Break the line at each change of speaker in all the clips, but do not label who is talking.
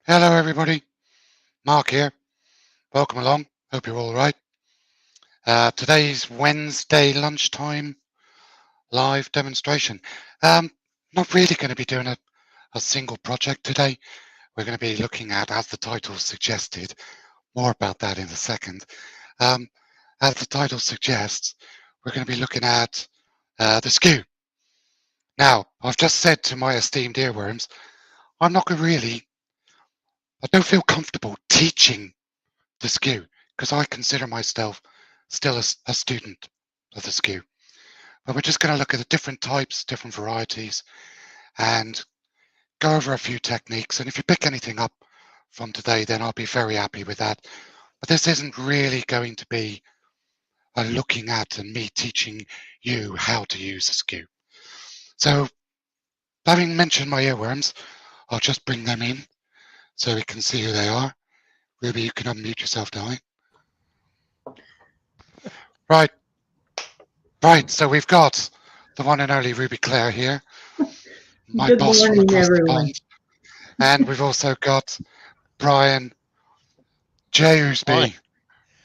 Hello, everybody. Mark here. Welcome along. Hope you're all right. Today's Wednesday lunchtime live demonstration. Not really going to be doing a single project today. We're going to be looking at, as the title suggested, more about that in a second. As the title suggests, we're going to be looking at the skew. Now, I've just said to my esteemed earworms, I'm not really, I don't feel comfortable teaching the skew because I consider myself still a student of the skew. But we're just going to look at the different types, different varieties, and go over a few techniques. And if you pick anything up from today, then I'll be very happy with that. But this isn't really going to be looking at and me teaching you how to use a skew. So, having mentioned my earworms, I'll just bring them in so we can see who they are. Ruby, you can unmute yourself now. Right, so we've got the one and only Ruby Claire here, my
Good
boss from
morning,
across the
everyone.
pond. And we've also got Brian J. Oosby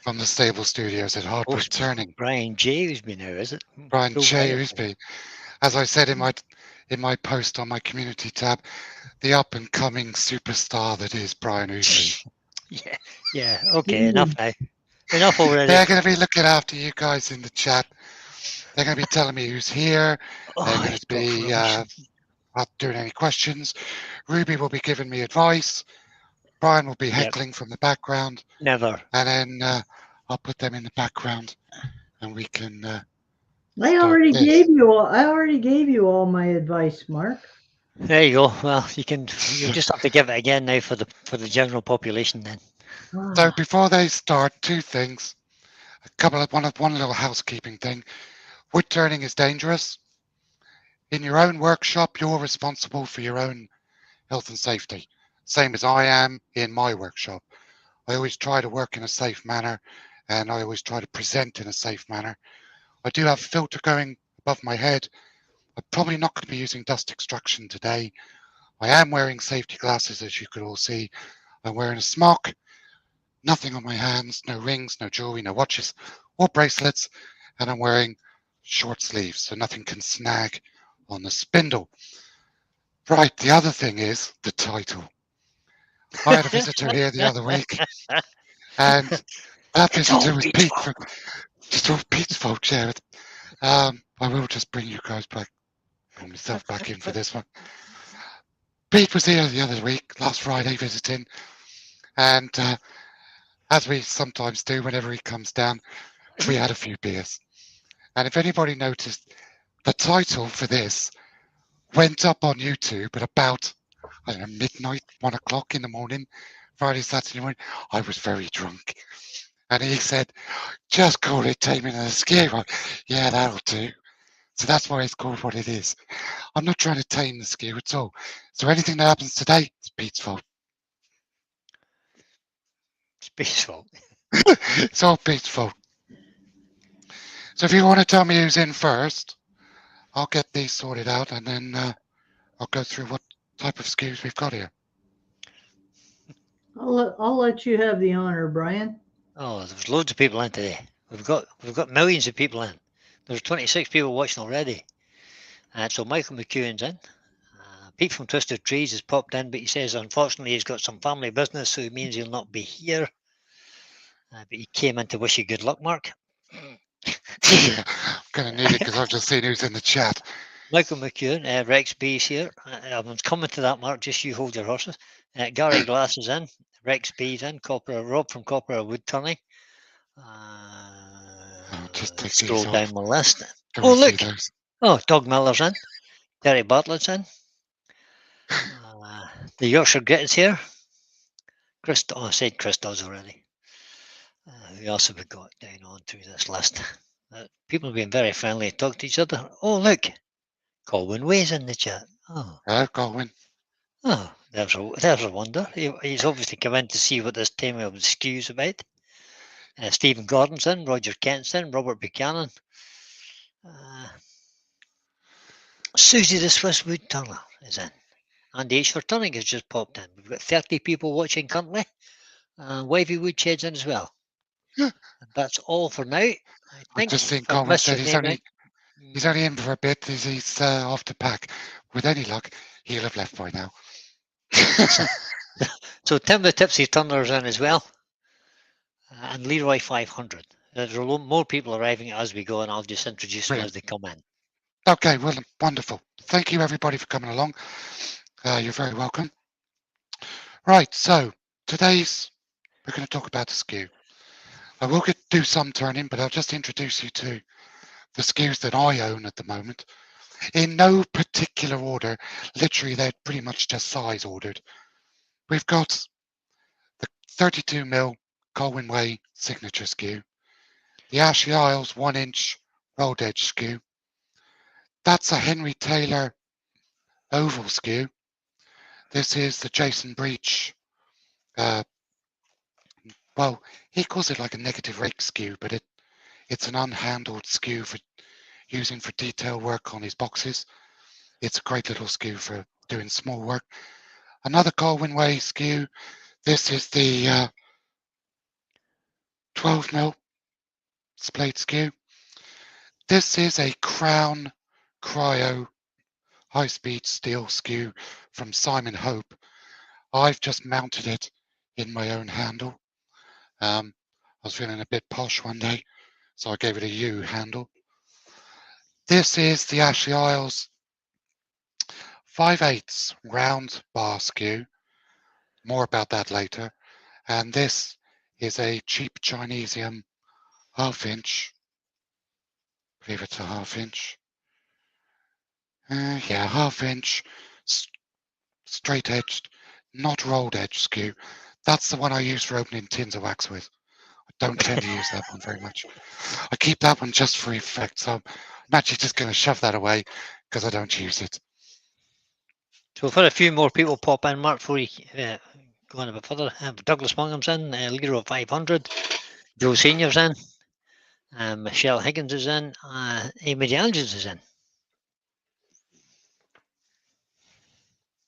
from the Stable Studios at Woodturning.
Brian J. Oosby now, is it?
Brian J. Oosby. As I said in my post on my community tab, the up-and-coming superstar that is Brian Oosby.
Yeah, okay, enough now. Enough already.
They're going to be looking after you guys in the chat. They're going to be telling me who's here. They're going to be not doing any questions. Ruby will be giving me advice. Brian will be heckling from the background.
Never.
And then I'll put them in the background, and we can.
I already gave you all my advice, Mark.
There you go. Well, you just have to give it again now for the general population then.
So before they start, two things. One little housekeeping thing. Wood turning is dangerous. In your own workshop, you're responsible for your own health and safety, same as I am in my workshop. I always try to work in a safe manner, and I always try to present in a safe manner. I do have a filter going above my head. I'm probably not going to be using dust extraction today. I am wearing safety glasses, as you could all see. I'm wearing a smock, nothing on my hands, no rings, no jewelry, no watches or bracelets, and I'm wearing short sleeves, so nothing can snag on the spindle. Right, the other thing is the title. I had a visitor here the other week, and that visitor was Pete from Pete's fault, Jared. I will just bring you guys back, bring myself back in for this one. Pete was here the other week, last Friday, visiting, and as we sometimes do whenever he comes down, we had a few beers. And if anybody noticed, the title for this went up on YouTube at about, I don't know, midnight, 1 o'clock in the morning, Friday, Saturday morning. I was very drunk. And he said, just call it Taming of the Skew. Yeah, that'll do. So that's why it's called what it is. I'm not trying to tame the skew at all. So anything that happens today, it's Pete's fault.
It's Pete's fault.
It's all Pete's fault. So if you want to tell me who's in first, I'll get these sorted out, and then I'll go through what type of skews we've got here.
I'll let you have the honor, Brian.
Oh, there's loads of people in today. We've got millions of people in. There's 26 people watching already. So Michael McEwen's in. Pete from Twisted Trees has popped in, but he says unfortunately he's got some family business, so it means he'll not be here. But he came in to wish you good luck, Mark.
Yeah, I'm going to need it because I've just seen who's in the chat.
Michael McEwen, Rex B's here. I'm coming to that, Mark. Just you hold your horses. Gary Glass is in. Rex B's in. Rob from Copper Woodturning.
Just
scroll down my list.
Oh, look.
Oh, Doug Miller's in. Derek Bartlett's in. The Yorkshire Grit is here. I said Chris does already. Who else have we got down on through this list? People have been very friendly to talk to each other. Oh, look. Colwyn Way's in the chat. Oh.
Hello, Colwyn.
Oh, there's a wonder. He's obviously come in to see what this Taming of the Skew's about. Stephen Gordon's in. Roger Kent's in. Robert Buchanan. Susie the Swiss Woodturner is in. And the Woodturning has just popped in. We've got 30 people watching currently. Wavy Woodshed's in as well.
Yeah.
That's all for now. I
I've
think
just seen
if I've
Colin
missed
said
your
he's
name out.
only in for a bit. He's off to pack. With any luck, he'll have left by now.
So Tim the Tipsy Turner's in as well. And Leroy 500. There's more people arriving as we go, and I'll just introduce them as they come in.
Okay, well, wonderful. Thank you, everybody, for coming along. You're very welcome. Right, so we're going to talk about the skew. I will do some turning, but I'll just introduce you to the skews that I own at the moment. In no particular order, literally, they're pretty much just size ordered. We've got the 32mm Colwyn Way signature skew, the Ashley Isles 1-inch rolled edge skew. That's a Henry Taylor oval skew. This is the Jason Breach. Well, he calls it like a negative rake skew, but it's an unhandled skew for using for detail work on his boxes. It's a great little skew for doing small work. Another Colwyn Way skew. This is the 12mm splayed skew. This is a Crown Cryo high-speed steel skew from Simon Hope. I've just mounted it in my own handle. I was feeling a bit posh one day, so I gave it a U handle. This is the Ashley Isles 5/8 round bar skew. More about that later. And this is a cheap Chinesium 1/2 inch. I believe it's a 1/2 inch. Yeah, 1/2 inch straight edged, not rolled edge skew. That's the one I use for opening tins of wax with. I don't tend to use that one very much. I keep that one just for effect, so I'm actually just going to shove that away because I don't use it.
So we've had a few more people pop in, Mark, before you go on a bit further. Douglas Mungham's in, Leroy 500, Joe Senior's in, Michelle Higgins is in, Amy Jones is in.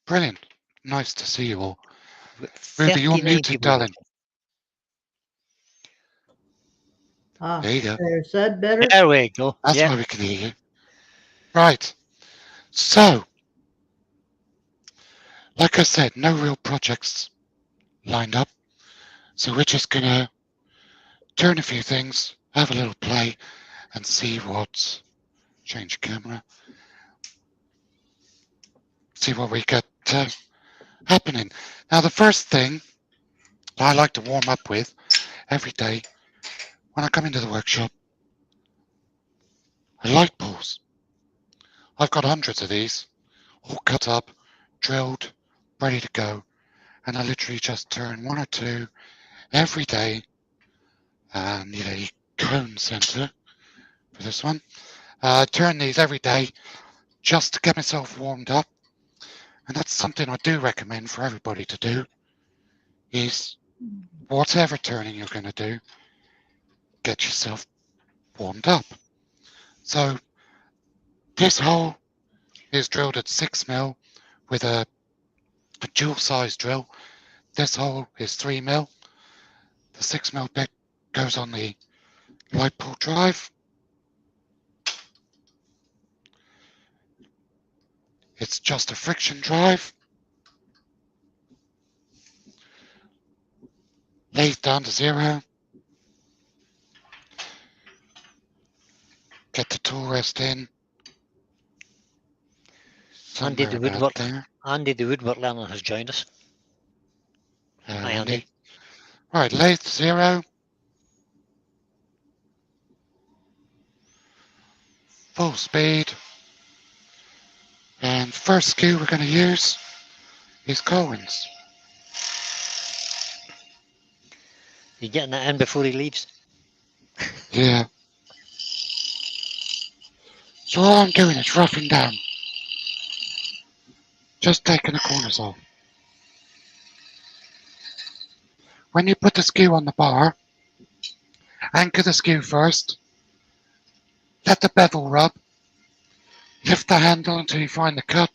Brilliant. Nice to see you all. Ruby, you're muted, darling. There you go.
Is that better?
There we go.
That's why we can hear you. Right. So, like I said, no real projects lined up. So we're just going to turn a few things, have a little play, and see what... Change camera. See what we get happening. Now, the first thing I like to warm up with every day when I come into the workshop are light poles. I've got hundreds of these, all cut up, drilled, ready to go, and I literally just turn one or two every day. Need a cone center for this one. Turn these every day just to get myself warmed up, and that's something I do recommend for everybody to do, is whatever turning you're going to do, get yourself warmed up. So this hole is drilled at 6mm with a dual size drill. This hole is 3mm. The 6mm bit goes on the light pole drive. It's just a friction drive. Lathe down to 0. Get the tool rest in.
Andy the woodwork learner has joined us. Hi, Andy.
Right, lathe 0. Full speed. And first skew we're going to use is Colwyn's.
You getting that in before he leaves?
Yeah. So all I'm doing is roughing down. Just taking the corners off. When you put the skew on the bar, anchor the skew first. Let the bevel rub. Lift the handle until you find the cut.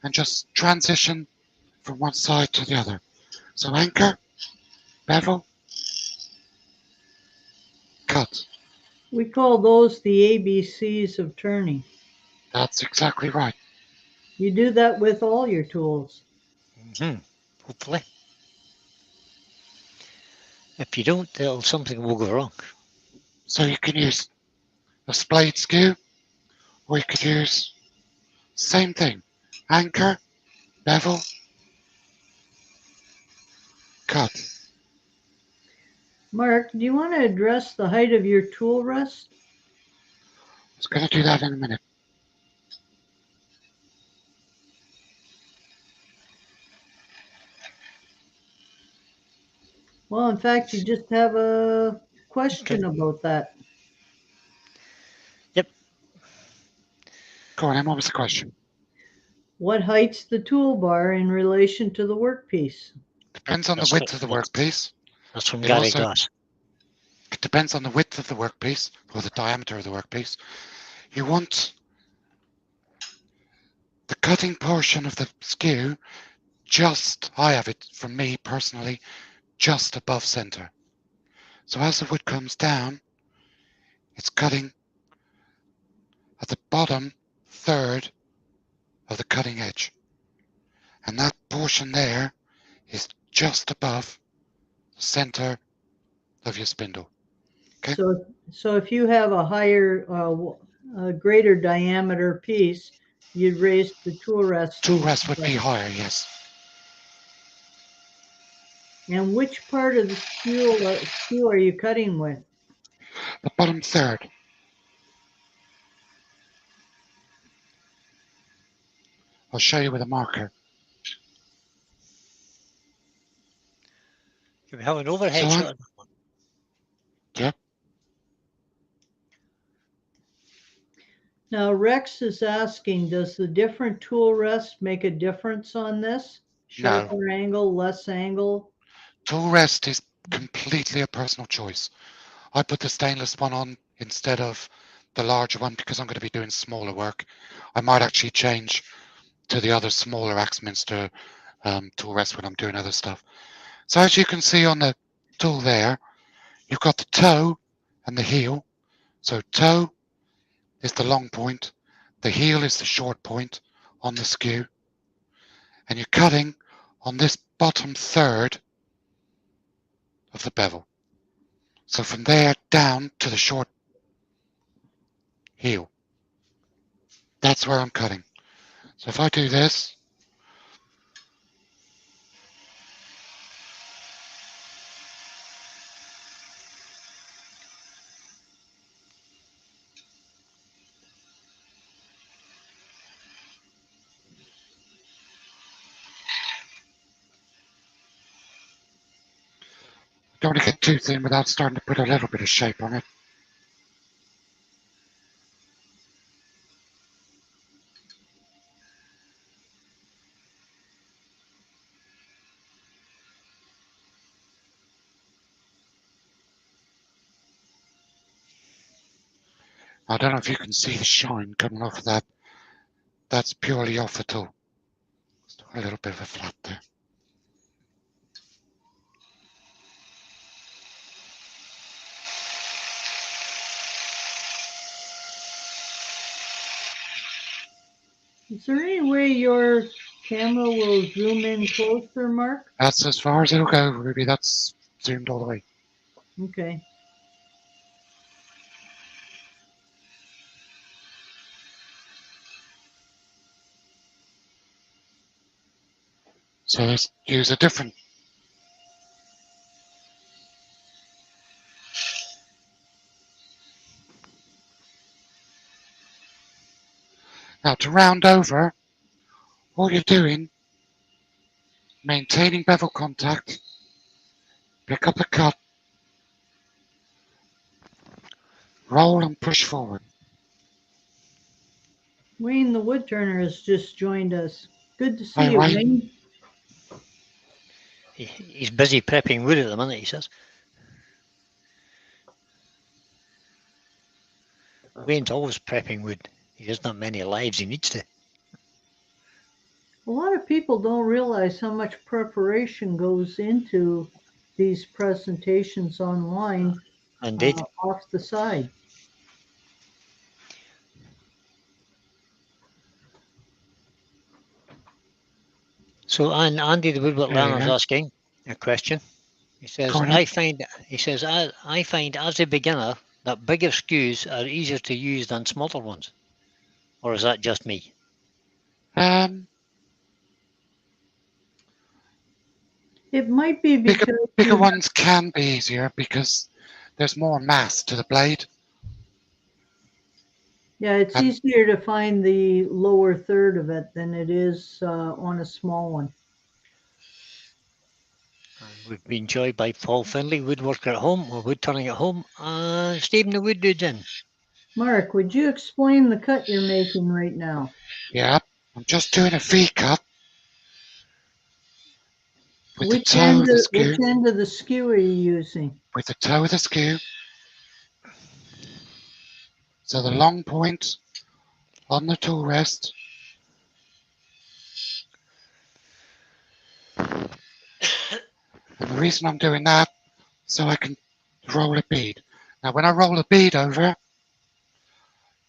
and just transition from one side to the other. So anchor, bevel, cut.
We call those the ABCs of turning.
That's exactly right.
You do that with all your tools.
Hopefully. If you don't, something will go wrong.
So you can use a splayed skew, or you could use same thing. Anchor, bevel, cut.
Mark, do you want to address the height of your tool rest?
I was going to do that in a minute.
Well, in fact, you just have a question about that.
Yep.
Go on, Em, what was the question?
What height's the toolbar in relation to the workpiece?
Depends on the width of the workpiece.
That's from
It
Gary
also
Glass.
It depends on the width of the workpiece or the diameter of the workpiece. You want the cutting portion of the skew just, I have it from me personally, just above center. So as the wood comes down, it's cutting at the bottom third of the cutting edge. And that portion there is just above the center of your spindle. Okay.
So if you have a greater diameter piece, you'd raise the tool rest.
Tool rest would be higher, yes.
And which part of the skew are you cutting with?
The bottom third. I'll show you with a marker.
Can we have an overhead shot?
Yep.
Now Rex is asking, does the different tool rest make a difference on this? Sharper angle, less angle?
Tool rest is completely a personal choice. I put the stainless one on instead of the larger one because I'm going to be doing smaller work. I might actually change to the other smaller Axminster tool rest when I'm doing other stuff. So as you can see on the tool there, you've got the toe and the heel. So toe is the long point, the heel is the short point on the skew, and you're cutting on this bottom third of the bevel. So from there down to the short heel. That's where I'm cutting. So if I do this, don't want to get too thin without starting to put a little bit of shape on it. I don't know if you can see the shine coming off of that. That's purely off the tool. A little bit of a flat there.
Is there any way your camera will zoom in closer, Mark?
That's as far as it'll go, Ruby. That's zoomed all the way.
Okay.
So let's use a different. Now to round over, all you're doing, maintaining bevel contact, pick up a cut, roll and push forward.
Wayne the Woodturner has just joined us. Good to see
Hi,
you,
Wayne.
Wayne.
He's busy prepping wood at the minute, he says. Wayne's always prepping wood. He doesn't have many lives, he needs to.
A lot of people don't realize how much preparation goes into these presentations online
Indeed.
off the side.
So Andy the Woodwork
There you
Learner is
go.
asking a question. He says,
Go on in.
I find as a beginner that bigger skews are easier to use than smaller ones. Or is that just me?
It might be
Bigger,
because
bigger ones can be easier because there's more mass to the blade.
yeah, it's
And
easier to find the lower third of it than it is on a small one.
We've been joined by Paul Finley, woodworker at home, or woodturning at home, and Stephen the Wood Dude's in.
Mark, would you explain the cut you're making right now?
yeah, I'm just doing a V cut with the
Which
toe
end
of the
of,
skew,
which end of the skew are you using?
with the toe of the skew. So the long point on the tool rest. And the reason I'm doing that, so I can roll a bead. Now when I roll a bead over,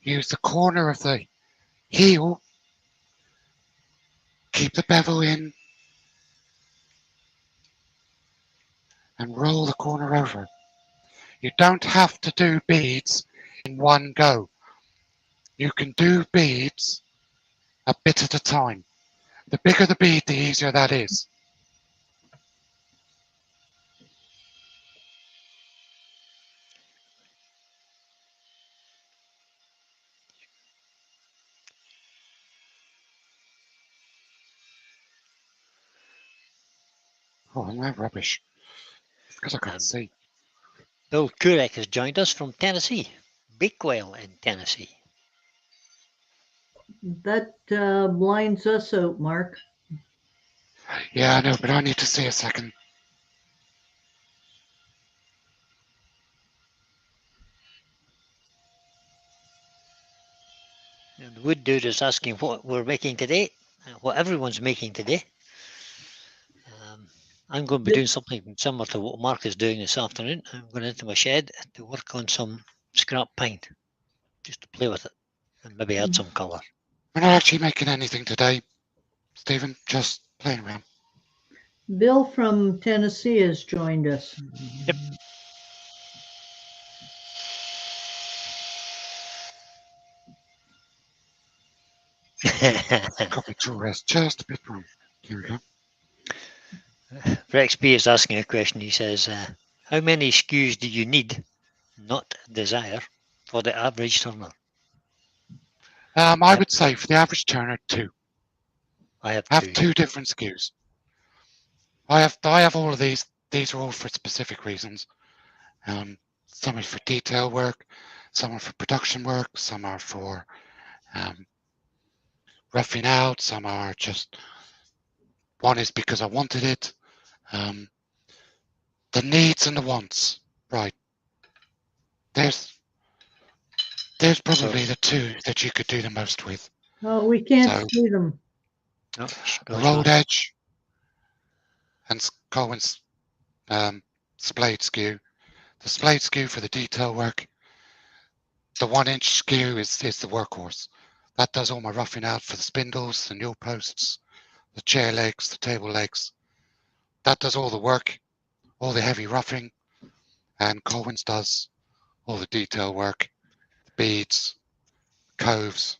use the corner of the heel, keep the bevel in, and roll the corner over. You don't have to do beads in one go. You can do beads a bit at a time. The bigger the bead, the easier that is. Oh, I'm that rubbish. It's because I can't see.
Bill Kurek has joined us from Tennessee, Bakewell in Tennessee.
That blinds us out, Mark.
Yeah, I know, but I need to see a second.
And the Wood Dude is asking what we're making today, what everyone's making today. I'm going to be doing something similar to what Mark is doing this afternoon. I'm going into my shed to work on some scrap pine, just to play with it and maybe add some colour.
We're not actually making anything today, Stephen, just playing around.
Bill from Tennessee has joined us.
Yep.
Copy tool rest just a bit wrong. Here we go.
Rex B is asking a question. He says, how many skews do you need, not desire, for the average turner?
I would say for the average turner, 2.
I have
I have
2.
2 different skews. I have all of these. These are all for specific reasons. Some are for detail work, some are for production work, some are for roughing out, some are just, one is because I wanted it. The needs and the wants, right. There's probably the 2 that you could do the most with.
Oh, we can't
So,
see them.
Oh,
the rolled edge and Colwyn's splayed skew. The splayed skew for the detail work. The 1-inch skew is the workhorse. That does all my roughing out for the spindles, the newel posts, the chair legs, the table legs. That does all the work, all the heavy roughing, and Colwyn's does all the detail work, the beads, coves,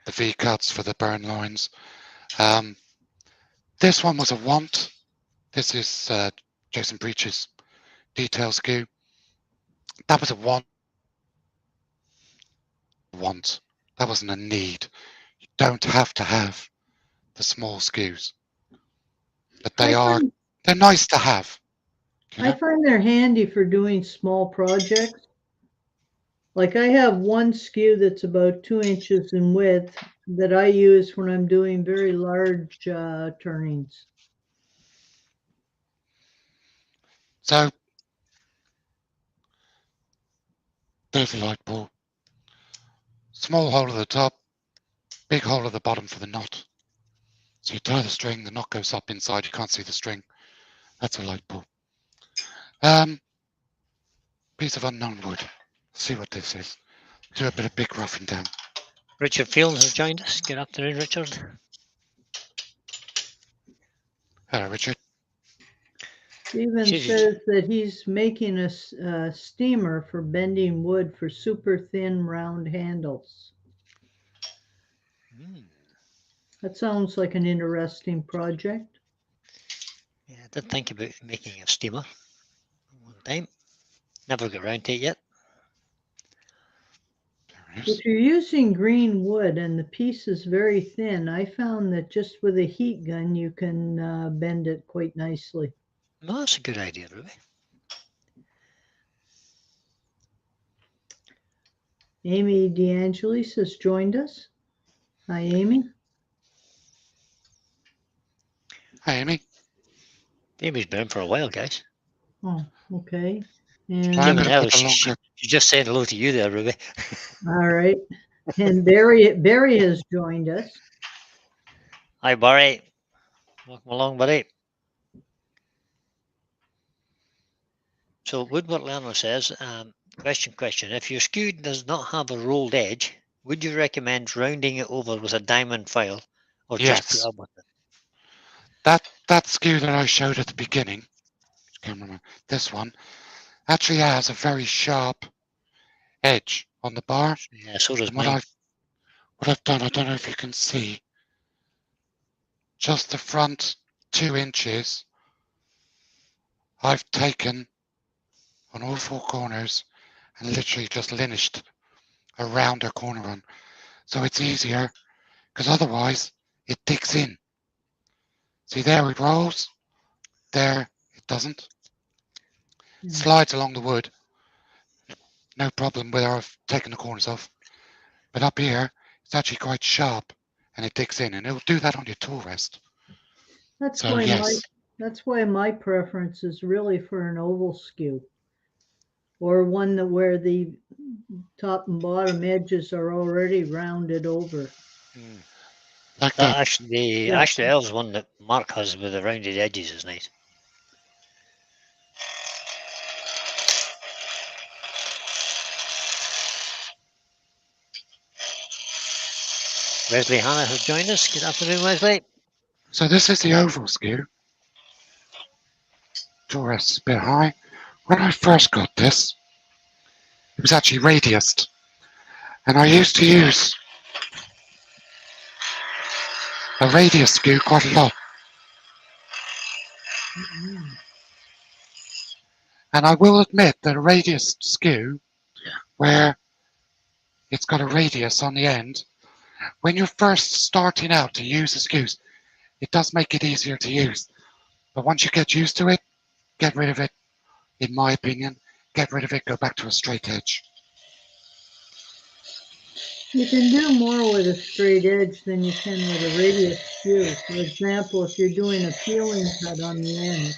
the V-cuts for the burn lines. This one was a want. This is Jason Breach's detail skew. That was a want. That wasn't a need. You don't have to have the small skews, but they're nice to have. You know?
I find they're handy for doing small projects. Like I have one skew that's about 2 inches in width that I use when I'm doing very large turnings.
So there's a light bulb. Small hole at the top, big hole at the bottom for the knot. So you tie the string, the knot goes up inside, you can't see the string. That's a light bulb. Piece of unknown wood. See what this is. Do a bit of big roughing down.
Richard Fields has joined us. Good afternoon, Richard.
Hello, Richard.
Stephen
Should you-
says that he's making a steamer for bending wood for super thin round handles. That sounds like an interesting project.
Yeah, I did think about making a steamer one time. Never got around to it yet.
There it is.
If you're using green wood and the piece is very thin, I found that just with a heat gun you can bend it quite nicely.
No, that's a good idea, Ruby.
Amy DeAngelis has joined us. Hi, Amy.
Hi, Amy.
Amy's been in for a while, guys.
Oh, okay.
I'm
And
going to
Yeah,
put the
she
longer.
just said hello to you there, Ruby.
all right. And Barry has joined us.
Hi, Barry. Welcome along, buddy. So Woodwork Learner says, question. If your skew does not have a rolled edge, would you recommend rounding it over with a diamond file or just
Yes.
put up with it?
That skew that I showed at the beginning, can't remember, this one, actually has a very sharp edge on the bar.
Yeah, so does
And what
mine.
I've done, I don't know if you can see, just the front 2 inches, I've taken on all 4 corners and literally just linished a rounder corner on. So it's easier, because otherwise it digs in. See, there it rolls, there it doesn't. It slides along the wood, no problem where I've taken the corners off. But up here, it's actually quite sharp and it digs in, and it'll do that on your tool rest.
That's
So
why
yes,
that's why my preference is really for an oval skew, or one that where the top and bottom edges are already rounded over.
like
That
that.
actually,
Yeah.
actually, that was one that Mark has with the rounded edges is nice. Wesley Hannah has joined us. Good afternoon, Wesley.
So this is the oval skew. Tool rest is a bit high. When I first got this, it was actually radiused, and I used to use a radius skew quite a lot. And I will admit that a radius skew, where it's got a radius on the end, when you're first starting out to use the skews, it does make it easier to use. But once you get used to it, get rid of it, in my opinion, get rid of it, go back to a straight edge.
You can do more with a straight edge than you can with a radius skew. For example, if you're doing a peeling cut on the end.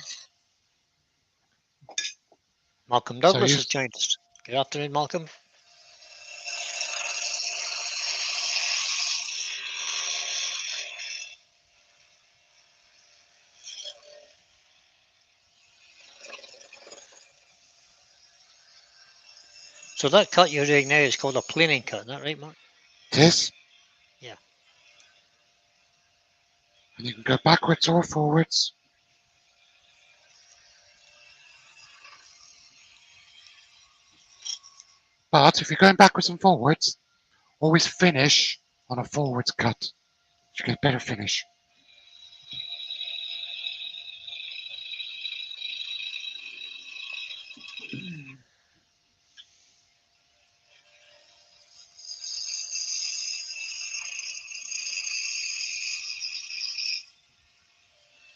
Malcolm
So
Douglas
you-
has joined us. Good afternoon, Malcolm. So that cut you're doing now is called a planing cut, isn't that right, Mark?
It is.
Yeah.
And you can go backwards or forwards. But if you're going backwards and forwards, always finish on a forwards cut. You get a better finish.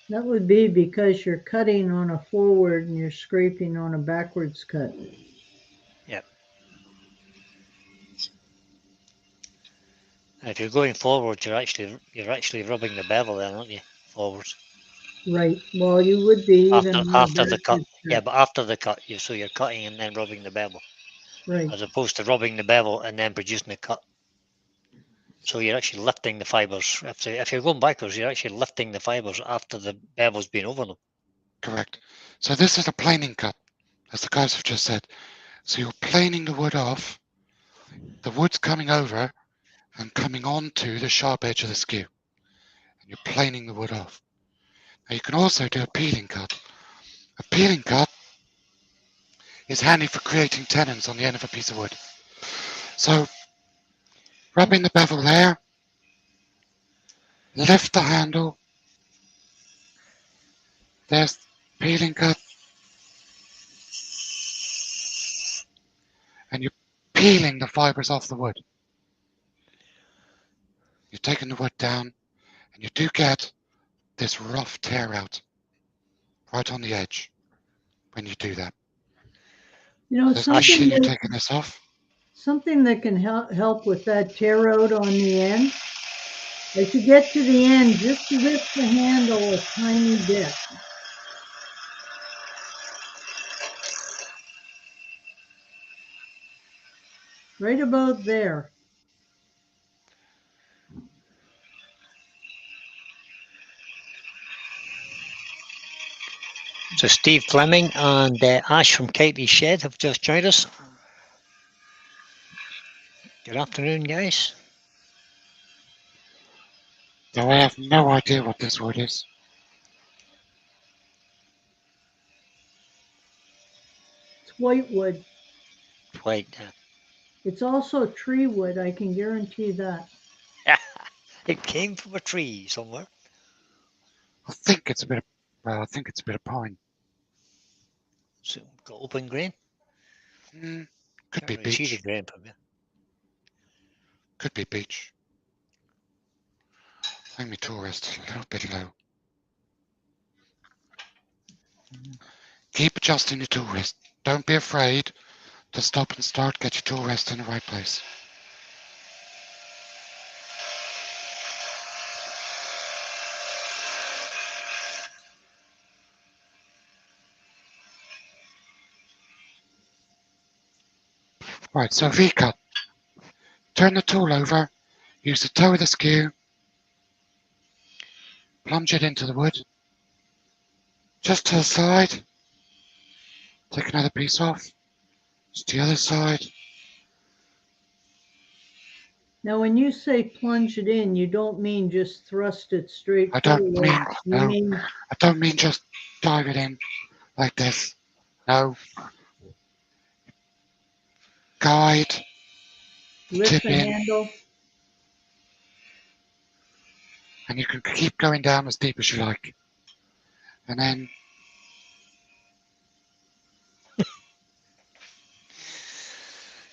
That would be because you're cutting on a forward and you're scraping on a backwards cut.
Yeah. If you're going forward, you're actually rubbing the bevel then, aren't you? Forwards.
Right. Well, you would be even
After the cut.
backwards
Yeah, but after the cut, so you're cutting and then rubbing the bevel,
Right.
as opposed to rubbing the bevel and then producing the cut. So you're actually lifting the fibres. If you're going backwards, you're actually lifting the fibres after the bevel's been over them.
Correct. So this is a planing cut, as the guys have just said. So you're planing the wood off. The wood's coming over and coming onto the sharp edge of the skew. And you're planing the wood off. Now you can also do a peeling cut. A peeling cut is handy for creating tenons on the end of a piece of wood. So rubbing the bevel there, lift the handle. There's peeling cut. And you're peeling the fibres off the wood. You're taking the wood down, and you do get this rough tear out right on the edge when you do that.
You know,
There's no shit
something
you
that,
taking this off.
something that can help with that tear out on the end. As you get to the end, just lift the handle a tiny bit. Right about there.
So Steve Fleming and Ash from Kitey's Shed have just joined us. Good afternoon, guys.
Though I have no idea what this wood is.
It's whitewood.
White.
It's also tree wood, I can guarantee that.
It came from a tree somewhere.
I think it's a bit of pine.
So got open grain.
Could be
Can't really see the
beech.
grain from here.
Could be beech. I think my tool rest a little bit low. Keep adjusting your tool rest. Don't be afraid to stop and start. Get your tool rest in the right place. Right, so V-cut. Turn the tool over, use the toe of the skew, plunge it into the wood, just to the side, take another piece off, just the other side.
Now, when you say plunge it in, you don't mean just thrust it straight
I don't
forward.
mean,
You
no,
mean
I don't mean just dive it in like this. No. Guide,
lift
tip
the
in,
handle.
and you can keep going down as deep as you like. And then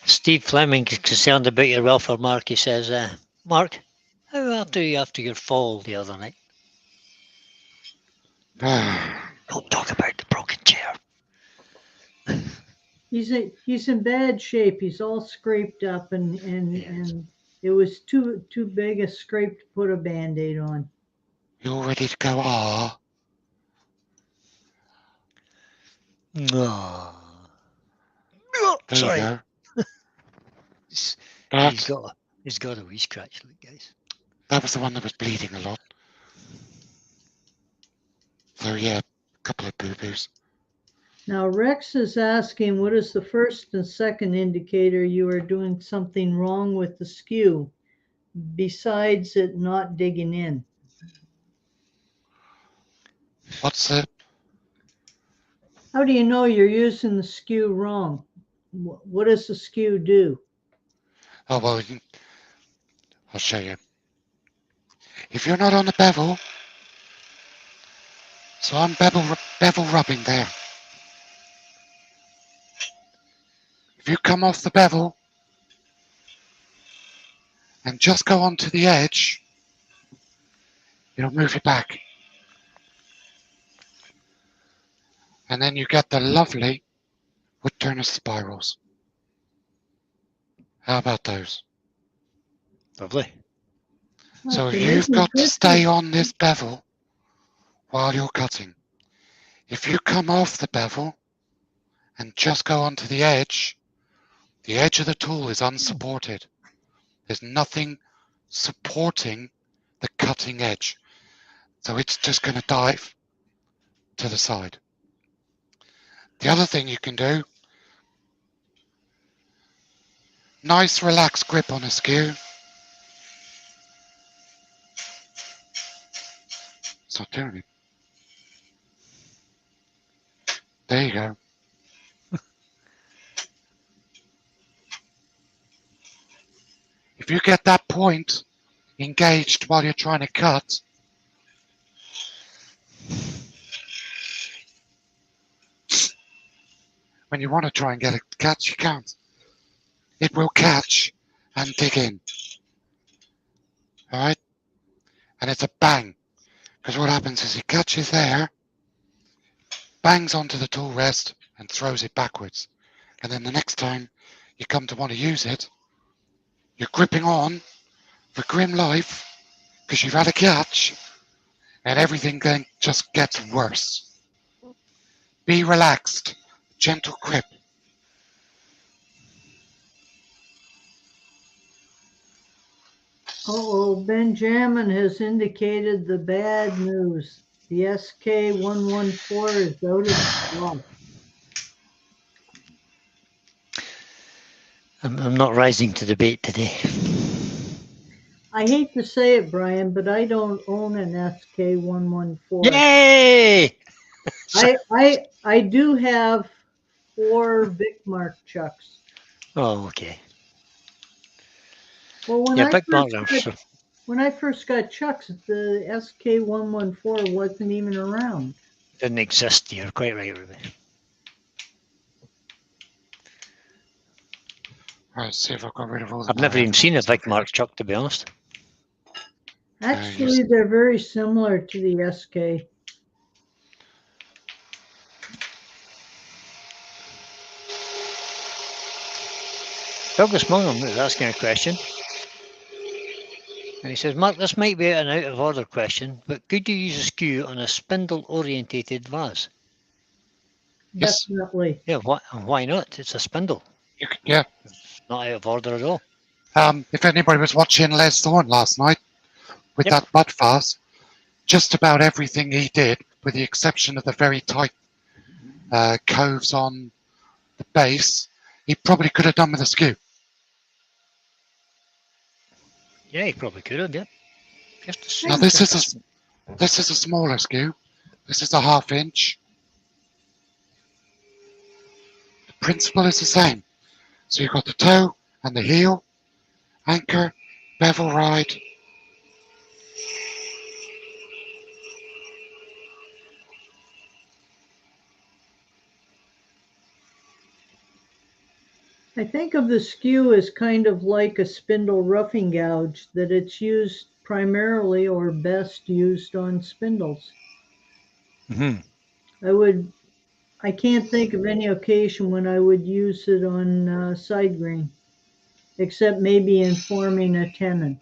Steve Fleming is concerned about your welfare, Mark. He says, Mark, how after you after your fall the other night? Don't talk about the broken chair.
He's in bad shape. He's all scraped up, and it was too big a scrape to put a Band-Aid on.
you're ready to go.
No.
There
Sorry.
you go.
He's got a wee scratch, look, guys.
That was the one that was bleeding a lot. So yeah, a couple of boo-boos.
Now, Rex is asking, what is the first and second indicator you are doing something wrong with the skew, besides it not digging in?
What's the...
How do you know you're using the skew wrong? What does the skew do?
Oh, well, I'll show you. If you're not on the bevel, so I'm bevel rubbing there. If you come off the bevel and just go onto the edge, it'll move it back. And then you get the lovely Woodturner spirals. How about those?
Lovely.
So you've got to stay on this bevel while you're cutting. If you come off the bevel and just go onto the edge of the tool is unsupported. There's nothing supporting the cutting edge. So it's just going to dive to the side. The other thing you can do, nice relaxed grip on a skew. It's not doing it. There you go. If you get that point engaged while you're trying to cut, when you want to try and get it to catch, you can't. It will catch and dig in. Alright? And it's a bang. Because what happens is it catches there, bangs onto the tool rest, and throws it backwards. And then the next time you come to want to use it, you're gripping on for grim life because you've had a catch, and everything then just gets worse. Be relaxed, gentle grip.
Oh, Benjamin has indicated the bad news. The SK114 is out of stock.
I'm not rising to the bait today.
I hate to say it, Brian, but I don't own an SK114.
Yay!
I do have 4 Vicmark chucks.
Oh, okay.
Well,
Yeah, big mark there.
when I first got chucks, the SK114 wasn't even around.
Didn't exist. You're quite right, Ruby.
Right, see if I've got rid of all the
I've never even seen a Vicmark chuck, to be honest.
Actually, they're very similar to the SK.
Douglas Mungham is asking a question. And he says, Mark, this might be an out of order question, but could you use a skew on a spindle orientated vase?
Yes.
Definitely.
Yeah, why not? It's a spindle.
You could, yeah.
It's not out of order at all.
If anybody was watching Les Thorne last night with that mud vase, just about everything he did, with the exception of the very tight coves on the base, he probably could have done with a skew.
Yeah, he probably could have, yeah.
Now this is a smaller skew. This is a 1/2 inch. The principle is the same. So you've got the toe and the heel, anchor, bevel ride.
I think of the skew as kind of like a spindle roughing gouge, that it's used primarily or best used on spindles.
Mm-hmm.
I can't think of any occasion when I would use it on side grain, except maybe in forming a tenon.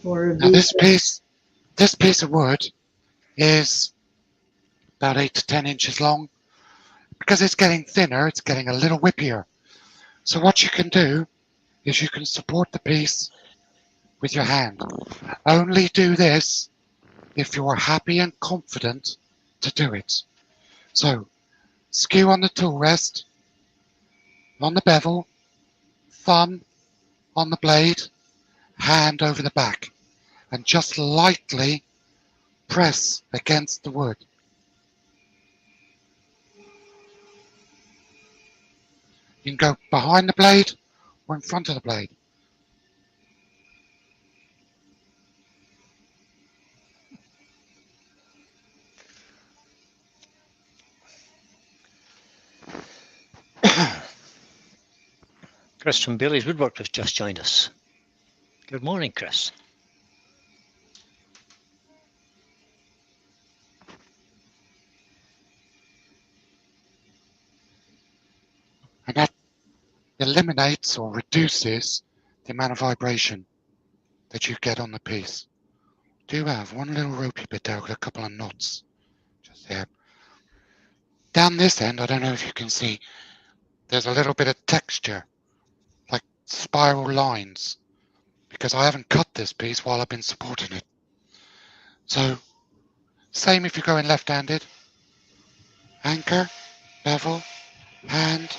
Or
Now this piece of wood is about 8 to 10 inches long. Because it's getting thinner, it's getting a little whippier. So what you can do is you can support the piece with your hand. Only do this if you're happy and confident to do it. So skew on the tool rest, on the bevel, thumb on the blade, hand over the back, and just lightly press against the wood. You can go behind the blade or in front of the blade.
Chris from Bailey's Woodwork has just joined us. Good morning, Chris.
And that eliminates or reduces the amount of vibration that you get on the piece. Do have one little ropey bit there with a couple of knots just there. Down this end, I don't know if you can see, there's a little bit of texture spiral lines because I haven't cut this piece while I've been supporting it. So, same if you're going left-handed. Anchor, bevel, hand.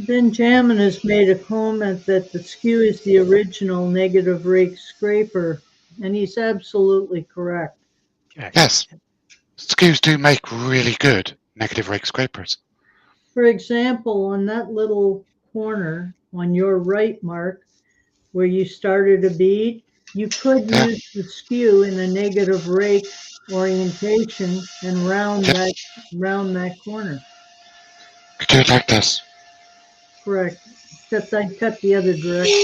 Benjamin has made a comment that the skew is the original negative rake scraper, and he's absolutely correct.
Yes, skews do make really good negative rake scrapers.
For example, on that little corner on your right, Mark, where you started a bead, you could
Yeah,
use the skew in a negative rake orientation and round
yeah,
that corner.
you do it like this.
Correct. Except I'd cut the other direction.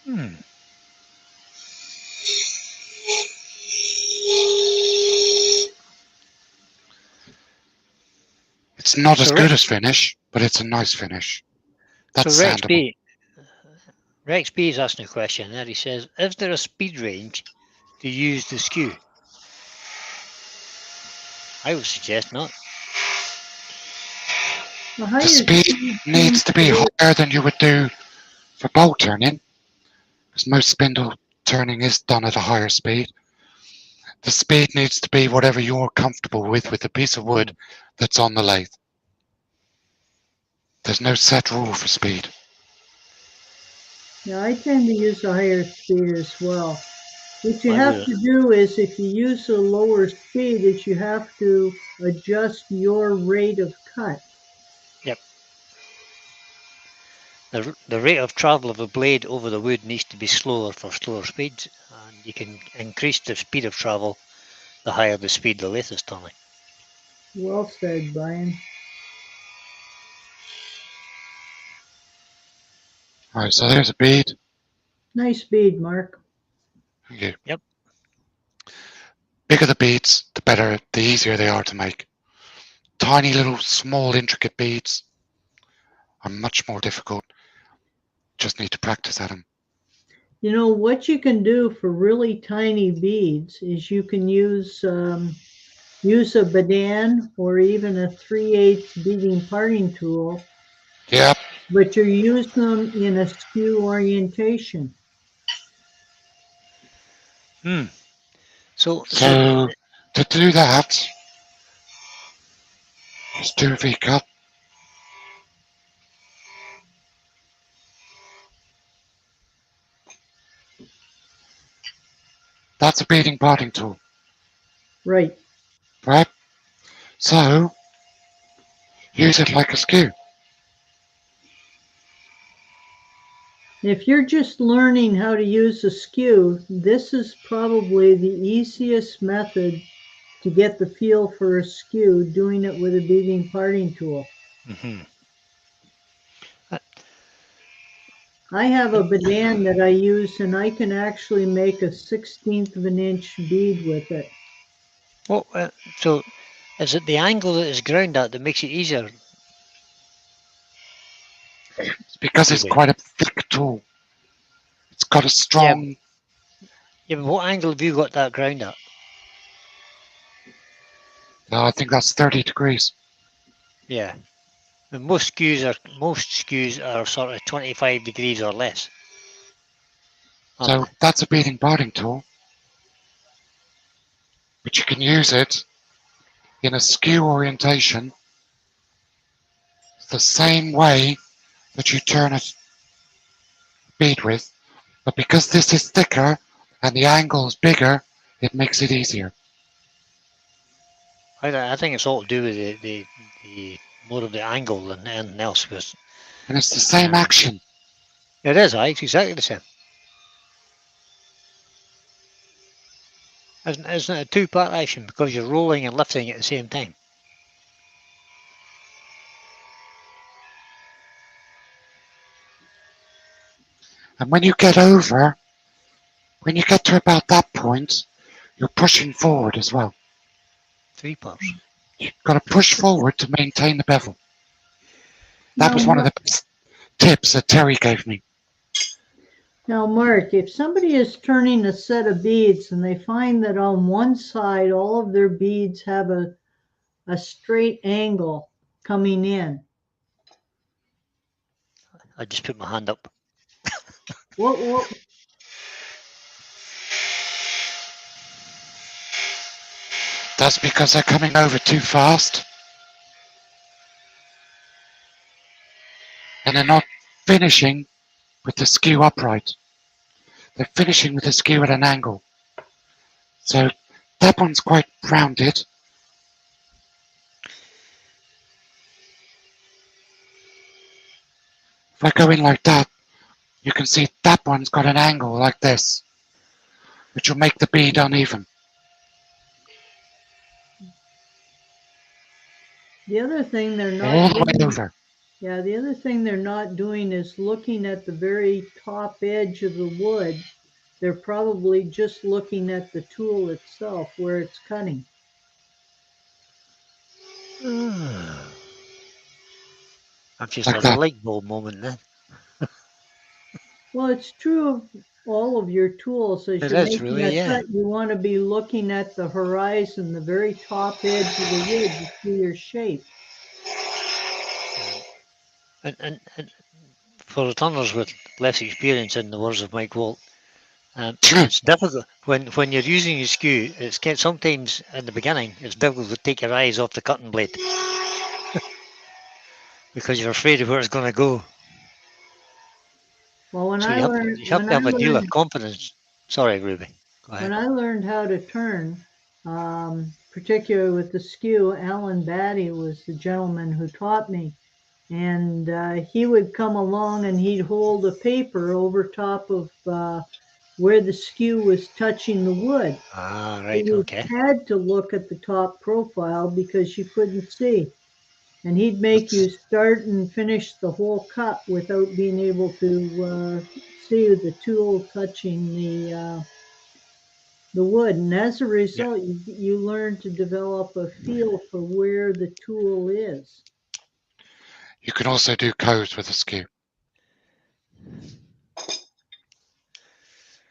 Hmm.
It's not as
So,
good as finish, but it's a nice finish. That's
Rex
sandable.
B is asking a question there. He says, is there a speed range to use the skew? I would suggest not.
The speed needs to be higher than you would do for bolt turning, because most spindle turning is done at a higher speed. The speed needs to be whatever you're comfortable with a piece of wood that's on the lathe. There's no set rule for speed.
Yeah, I tend to use a higher speed as well. What you
I
have
would.
to do is, if you use a lower speed, is you have to adjust your rate of cut.
Yep. The rate of travel of the blade over the wood needs to be slower for slower speeds, and you can increase the speed of travel the higher the speed the lathe is turning.
Well said, Brian.
Alright, so there's a bead.
Nice bead, Mark.
Thank you.
Yep.
Bigger the beads, the better, the easier they are to make. Tiny little small intricate beads are much more difficult. Just need to practice at them.
You know, what you can do for really tiny beads is you can use a Beading or even a 3/8 beading parting tool.
Yep.
But you're using them in a skew orientation.
Hmm. So
to do that, just do a V-cut. That's a beading parting tool.
Right.
Right? So, use it like a skew.
If you're just learning how to use a skew, this is probably the easiest method to get the feel for a skew, doing it with a beading parting tool.
Mm-hmm.
I have a Beading that I use, and I can actually make a 1/16 of an inch bead with it.
Well, so is it the angle that is ground at that makes it easier?
It's because it's quite a thick tool. It's got a strong...
Yeah, but what angle have you got that ground at?
No, I think that's 30 degrees.
Yeah. And most skews are sort of 25 degrees or less.
So that's a beading parting tool. But you can use it in a skew orientation the same way that you turn a bead with. But because this is thicker and the angle is bigger, it makes it easier.
I think it's all to do with the more of the angle than anything else.
And it's the same action.
It is, it's exactly the same. Isn't it a two-part action because you're rolling and lifting at the same time?
And when you get to about that point, you're pushing forward as well.
3 parts.
You've got to push forward to maintain the bevel. That
Now,
was one of the tips that Terry gave me.
Now, Mark, if somebody is turning a set of beads and they find that on one side all of their beads have a straight angle coming in,
I just put my hand up.
what
That's because they're coming over too fast. And they're not finishing with the skew upright. They're finishing with the skew at an angle. So that one's quite rounded. If I go in like that, you can see that one's got an angle like this, which will make the bead uneven.
the other thing they're not
All the way
doing,
over.
yeah, the other thing they're not doing is looking at the very top edge of the wood. They're probably just looking at the tool itself where it's cutting.
I've just
Like
had a
that.
light bulb moment then.
Well, it's true of all of your tools. As
It
you're
is
making
really,
a
yeah.
cut, you want to be looking at the horizon, the very top edge of the wood to see your shape.
And for returners with less experience, in the words of Mike Walt, it's difficult when you're using a skew. Sometimes in the beginning it's difficult to take your eyes off the cutting blade because you're afraid of where it's going to go.
Well, when
So
I
you
learned,
have to have a deal of confidence. Sorry, Ruby. Go ahead.
when I learned how to turn, particularly with the skew, Alan Batty was the gentleman who taught me. And he would come along and he'd hold a paper over top of where the skew was touching the wood.
Ah,
So
right,
you
okay.
had to look at the top profile because you couldn't see. And he'd make you start and finish the whole cut without being able to see the tool touching the wood. And as a result, you learn to develop a feel for where the tool is.
You can also do codes with a skew.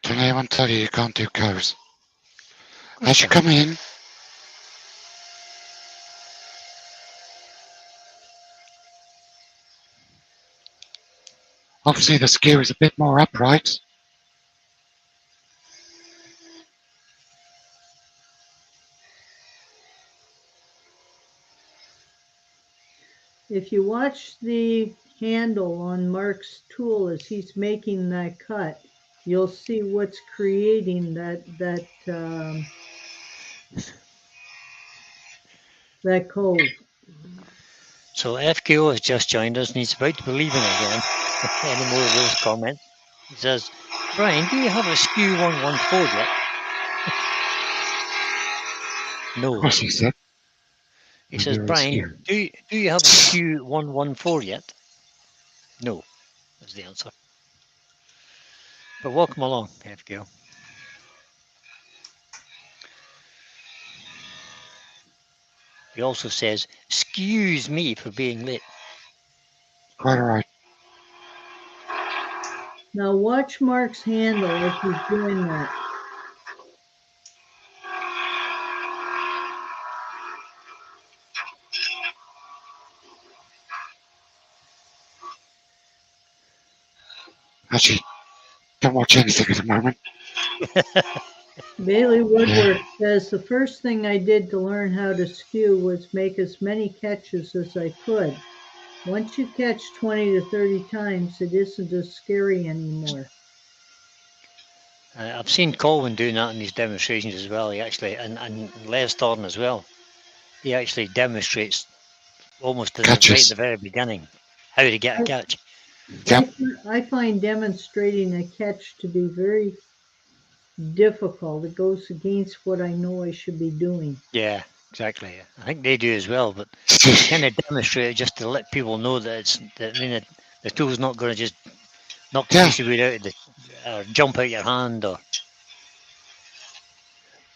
Can anyone tell you can't do codes? As you come in, obviously the skew is a bit more upright.
If you watch the handle on Mark's tool as he's making that cut, you'll see what's creating that cove.
So FKO has just joined us and he's about to be leaving again. Any more of those comments? He says, Brian, do you have a skew 114 yet? No.
Of course he said.
He says, Brian, do you have a skew 114 yet? No, is the answer. But welcome along, FKO. He also says, excuse me for being late.
Quite all right.
Now watch Mark's handle as he's doing that.
Actually, don't watch anything at the moment.
Bailey Woodwork says, the first thing I did to learn how to skew was make as many catches as I could. Once you catch 20 to 30 times, it isn't as scary anymore.
I've seen Colwyn doing that in his demonstrations as well. He actually, and Les Thorne as well. He actually demonstrates almost right at the very beginning how to get a catch.
Yep.
I find demonstrating a catch to be very difficult. It goes against what I know I should be doing.
Yeah, exactly. I think they do as well, but you kind of demonstrate it just to let people know that the tool's not going to just knock the
Yeah.
piece of wood out of the, or jump out your hand, or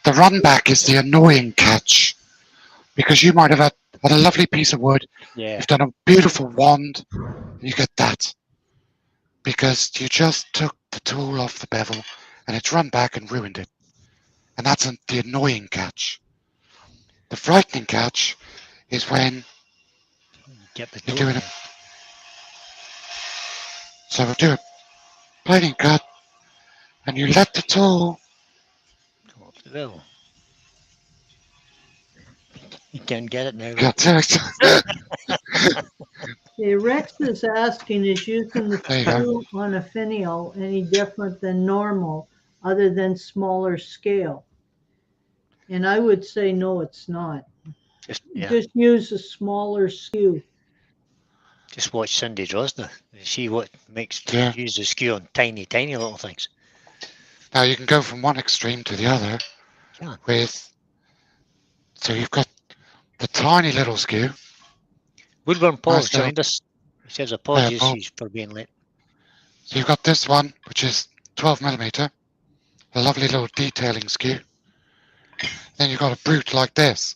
The run back is the annoying catch because you might have had a lovely piece of wood.
yeah.
You've done a beautiful wand. You get that because you just took the tool off the bevel and it's run back and ruined it. And that's the annoying catch. The frightening catch is when
Get the
you're
tool.
doing it. So we'll do a planing cut and you let the tool.
Off the bevel. You can't get it now.
That's it.
Okay, Rex is asking, is using the
There you go.
skew on a finial any different than normal, other than smaller scale? And I would say no, it's not. Just use a smaller skew.
Just watch Cindy Drosna. See what makes
Yeah.
use the skew on tiny, tiny little things.
Now you can go from one extreme to the other
Yeah.
with. So you've got the tiny little skew.
Woodburn Paul's
Nice little-
joined us. He says apologies
Paul.
for being late.
So you've got this one, which is 12mm, a lovely little detailing skew. Then you've got a brute like this.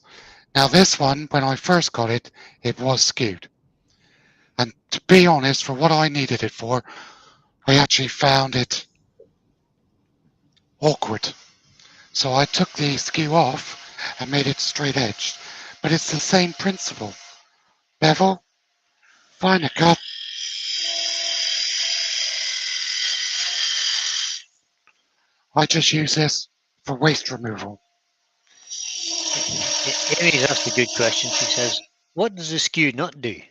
Now this one, when I first got it, it was skewed. And to be honest, for what I needed it for, I actually found it awkward. So I took the skew off and made it straight edged. But it's the same principle. Bevel, finer cut. I just use this for waste removal.
Amy's asked a good question. She says, what does the skew not do?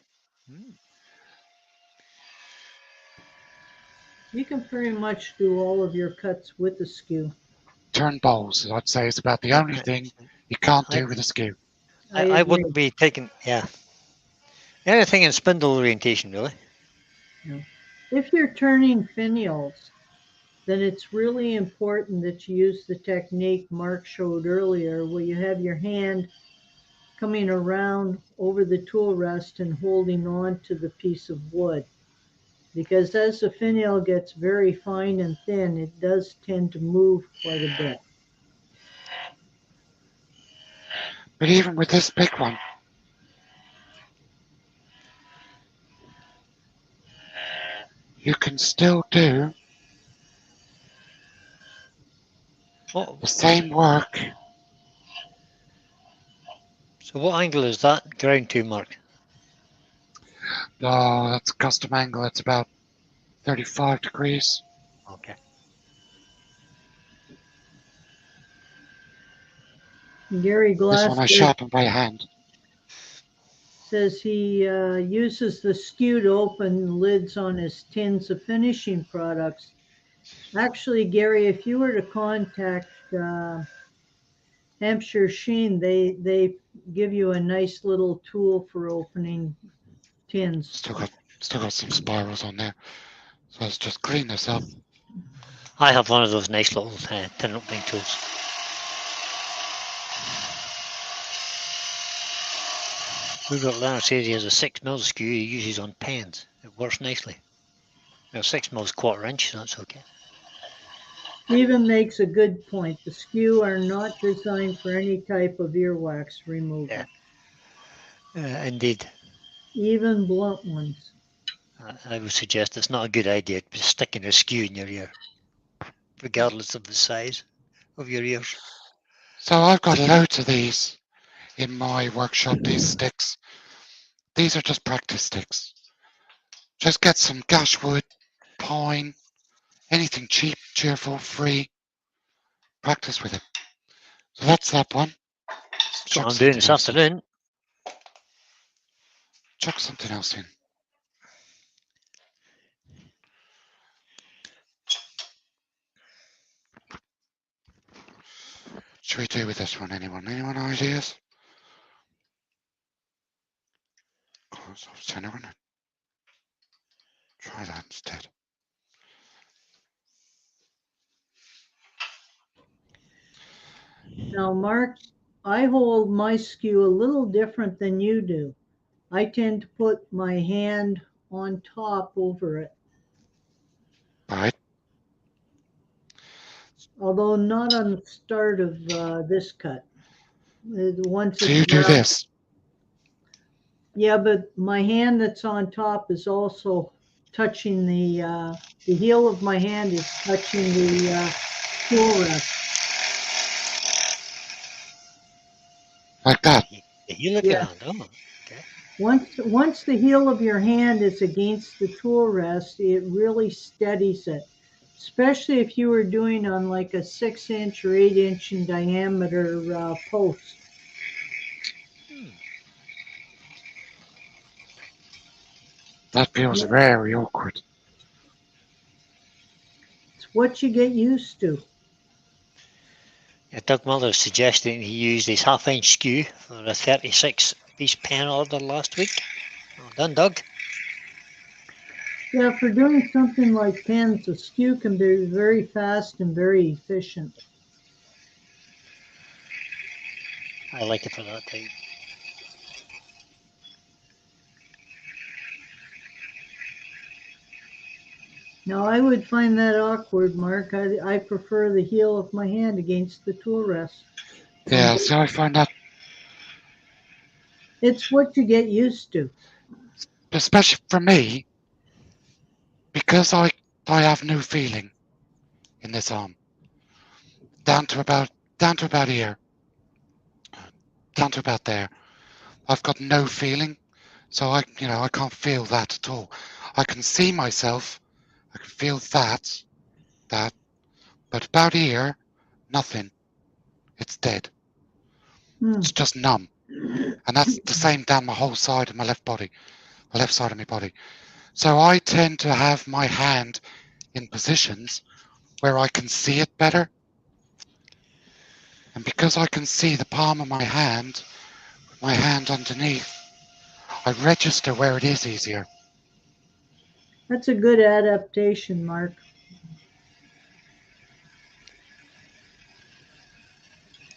You can pretty much do all of your cuts with the skew.
Turn bowls, I'd say, is about the only thing you can't do with a skew.
I
agree.
wouldn't be taking, anything in spindle orientation, really.
If you're turning finials, then it's really important that you use the technique Mark showed earlier, where you have your hand coming around over the tool rest and holding on to the piece of wood. Because as the finial gets very fine and thin, it does tend to move quite a bit.
But even with this big one, you can still do the same work.
So what angle is that ground to, Mark?
Oh, that's a custom angle. It's about 35 degrees.
Okay.
Gary
This one I
Glass
sharpen by hand.
says he uses the skew to open lids on his tins of finishing products. Actually, Gary, if you were to contact Hampshire Sheen, they give you a nice little tool for opening tins.
Still got some spirals on there. So let's just clean this up.
I have one of those nice little tin opening tools. Leonard says he has a 6mm skew he uses on pens. It works nicely. Now 6mm is 1/4 inch, so that's okay.
Stephen makes a good point. The skew are not designed for any type of earwax removal.
Indeed.
Even blunt ones.
I would suggest it's not a good idea to be sticking a skew in your ear, regardless of the size of your ears.
So I've got loads of these in my workshop, these sticks. These are just practice sticks. Just get some gash wood, pine, anything cheap, cheerful, free. Practice with it. So that's that one.
That's what I'm doing this afternoon.
Chuck something else in. What should we do with this one? Anyone? Anyone ideas? Close off center on it. Try that instead.
Now, Mark, I hold my skew a little different than you do. I tend to put my hand on top over it. although not on the start of this cut. Once
So
it's
you do
round.
this.
Yeah, but my hand that's on top is also touching the heel of my hand is touching the tool rest.
Like that.
The heel of your
Yeah.
hand. Oh, okay.
Once the heel of your hand is against the tool rest, it really steadies it. Especially if you were doing on like a 6-inch or 8-inch in diameter post.
That feels
Yeah.
very awkward.
It's what you get used to.
Yeah, Doug Miller's suggesting he used his 1/2-inch skew for a 36-piece pen order last week. Well done, Doug.
Yeah, for doing something like pens, a skew can be very fast and very efficient.
I like it for that type.
Now, I would find that awkward, Mark. I prefer the heel of my hand against the tool rest.
Yeah, so I find that,
It's what you get used to.
especially for me, because I have no feeling in this arm. Down to about here. Down to about there. I've got no feeling. So I can't feel that at all. I can see myself. I can feel that. But about here, nothing. It's dead. It's just numb. And that's the same down my whole side of my left side of my body. So I tend to have my hand in positions where I can see it better. And because I can see the palm of my hand underneath, I register where it is easier.
That's a good adaptation, Mark.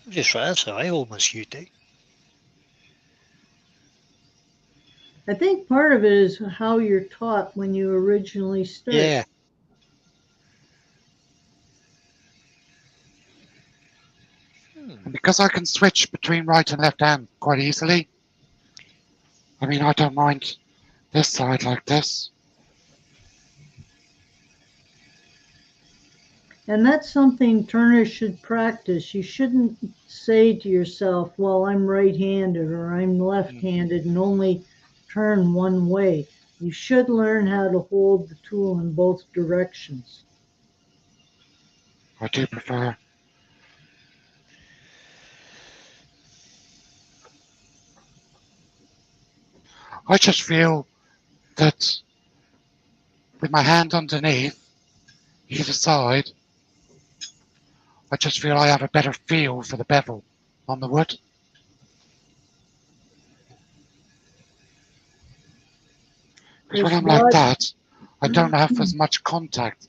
Just right, that's how I hold my skew too.
I think part of it is how you're taught when you originally start.
Yeah.
And because I can switch between right and left hand quite easily, I mean, I don't mind this side like this.
And that's something turners should practice. You shouldn't say to yourself, well, I'm right-handed or I'm left-handed and only turn one way. You should learn how to hold the tool in both directions.
I do prefer. I just feel that with my hand underneath either side, I just feel I have a better feel for the bevel on the wood. Because when I'm like that, I don't have as much contact.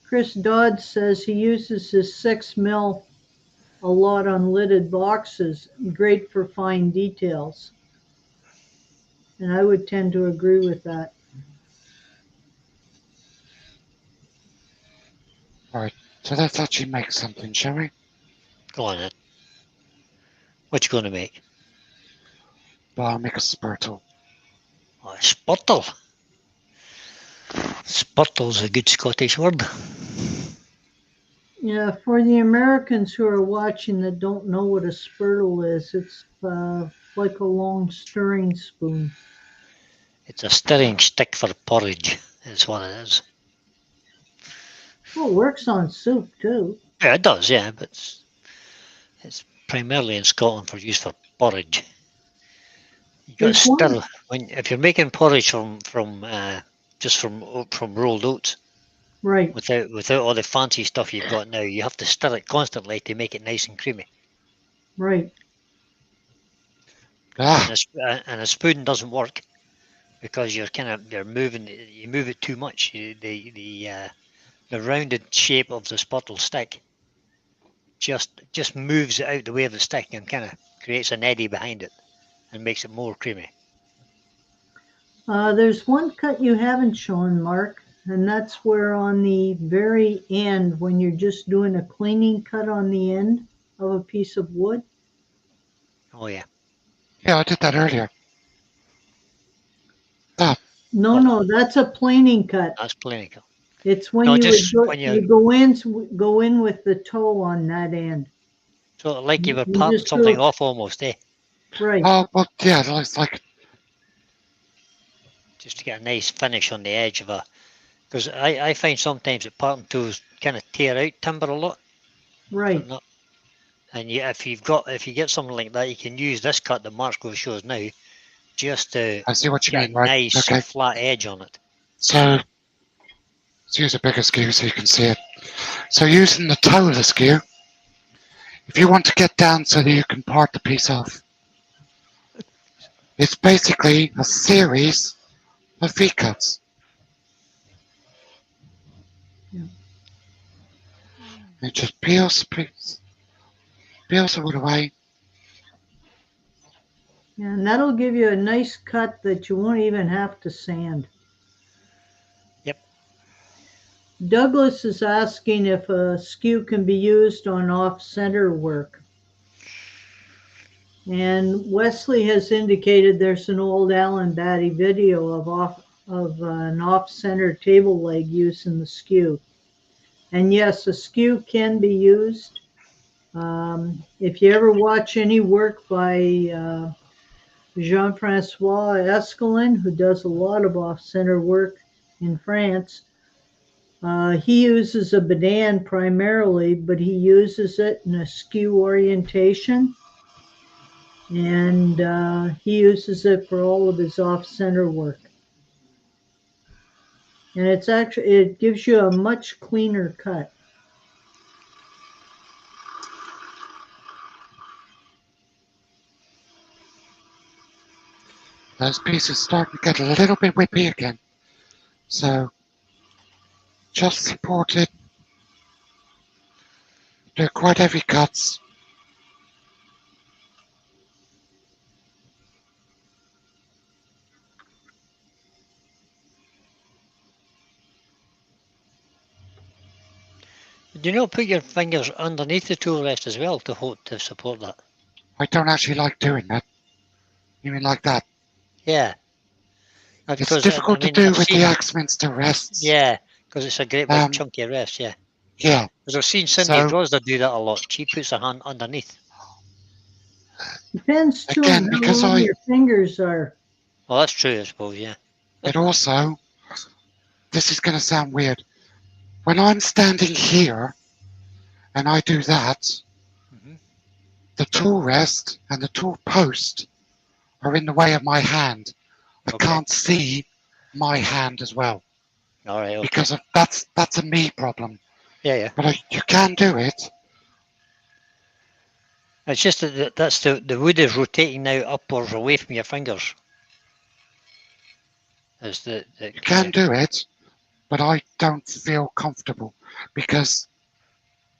Chris Dodd says he uses his 6mm a lot on lidded boxes, great for fine details. And I would tend to agree with that.
Right, so let's actually make something, shall we?
Go on then. What you going to make?
Well, I'll make a spurtle.
Oh, a spurtle. Spurtle's a good Scottish word.
Yeah, for the Americans who are watching that don't know what a spurtle is, it's like a long stirring spoon.
It's a stirring stick for porridge, is what it is.
Well, it works on soup too.
Yeah, it does, yeah, but it's primarily in Scotland for use for porridge. You got to stir if you're making porridge from rolled oats.
Right.
Without all the fancy stuff you've got now, you have to stir it constantly to make it nice and creamy.
Right.
And a spoon doesn't work because you move it too much. The rounded shape of the spurtle stick just moves it out the way of the stick and kind of creates an eddy behind it and makes it more creamy.
There's one cut you haven't shown, Mark. And that's where on the very end, when you're just doing a cleaning cut on the end of a piece of wood.
Oh yeah,
Yeah, I did that earlier. Ah,
No, that's a planing cut.
that's clinical.
It's when
No,
you
just
would
when
you go in with the toe on that end.
so like you were
You
parting
just
something
go
off almost, eh?
right.
oh, well, yeah, it's like,
Just to get a nice finish on the edge of a. Because I find sometimes that parting tools kind of tear out timber a lot.
Right.
Not, and you, if you get something like that, you can use this cut that Mark's going to show us now, just to
I see what you
get
mean,
a
right?
nice
Okay,
flat edge on it.
so let's use a bigger skew so you can see it. So using the toe of the skew, if you want to get down so that you can part the piece off, it's basically a series of V-cuts.
Yeah.
It just peels the wood away.
And that'll give you a nice cut that you won't even have to sand.
Yep.
Douglas is asking if a skew can be used on off-center work. And Wesley has indicated there's an old Alan Batty video of an off-center table leg using the skew. And yes, a skew can be used. If you ever watch any work by Jean-Francois Escalin, who does a lot of off-center work in France, he uses a Beading primarily, but he uses it in a skew orientation. And he uses it for all of his off-center work. And it gives you a much cleaner cut.
Those pieces start to get a little bit whippy again. So just support it. They're quite heavy cuts.
Do you not put your fingers underneath the tool rest as well to support that?
I don't actually like doing that. You mean like that?
Yeah.
It's
Because
difficult
I mean,
to do
I've
with
seen,
the Axminster rests.
yeah, because it's a great big
Um,
chunky rest, yeah.
Yeah.
Because I've seen Cindy
So
Grosda do that a lot. She puts her hand underneath.
Depends too
again,
on how
because
long your fingers are.
Well, that's true, I suppose, yeah.
it also, this is going to sound weird. When I'm standing here and I do that,
Mhm.
the tool rest and the tool post are in the way of my hand. I
Okay.
can't see my hand as well
All right, okay.
because of that's a me problem.
Yeah.
But you can do it.
It's just that that's the wood is rotating now upwards away from your fingers. Is
You can do it, but I don't feel comfortable because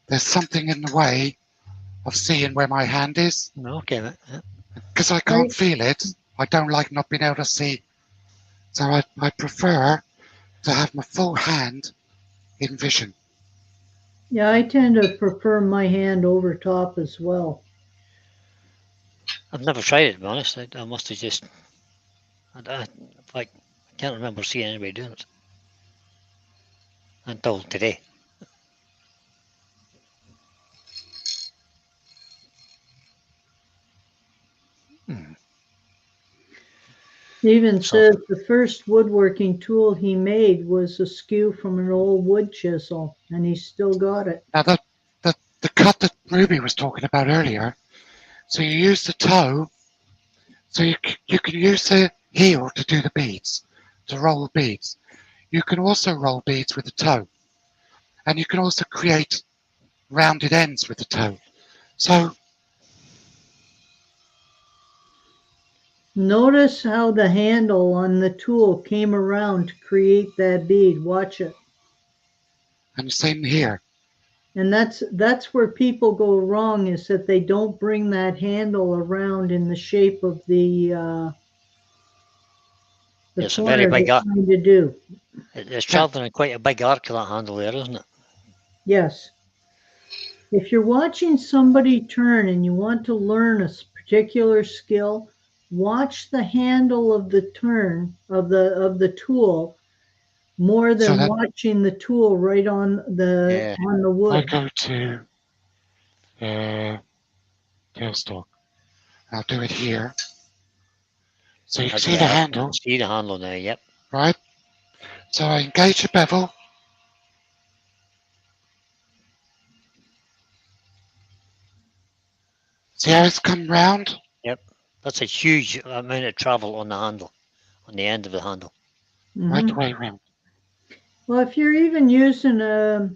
there's something in the way of seeing where my hand is.
Okay, mate. Yeah.
Because I can't feel it, I don't like not being able to see. So I prefer to have my full hand in vision.
Yeah, I tend to prefer my hand over top as well.
I've never tried it, to be honest. I must have just. I can't remember seeing anybody doing it until today.
Stephen
So,
says the first woodworking tool he made was a skew from an old wood chisel, and he's still got it.
Now the cut that Ruby was talking about earlier, so you use the toe, so you can use the heel to do the beads, to roll the beads. You can also roll beads with the toe. And you can also create rounded ends with the toe. So
Notice how the handle on the tool came around to create that bead. Watch it.
and the same here.
And that's where people go wrong, is that they don't bring that handle around in the shape of the
it's a very
corner
big
they're
up.
trying to do.
It's traveling in quite a big arc of that handle there, isn't it?
Yes. If you're watching somebody turn and you want to learn a particular skill, watch the handle of the turn of the tool more
So
than
that
watching the tool right on the
I
wood.
go to tailstock. I'll do it here. So you can see the handle,
See the handle now, yep.
right? So I engage the bevel. See how it's come round?
Yep. That's a huge amount of travel on the handle, on the end of the handle.
Right the way round.
Well, if you're even using a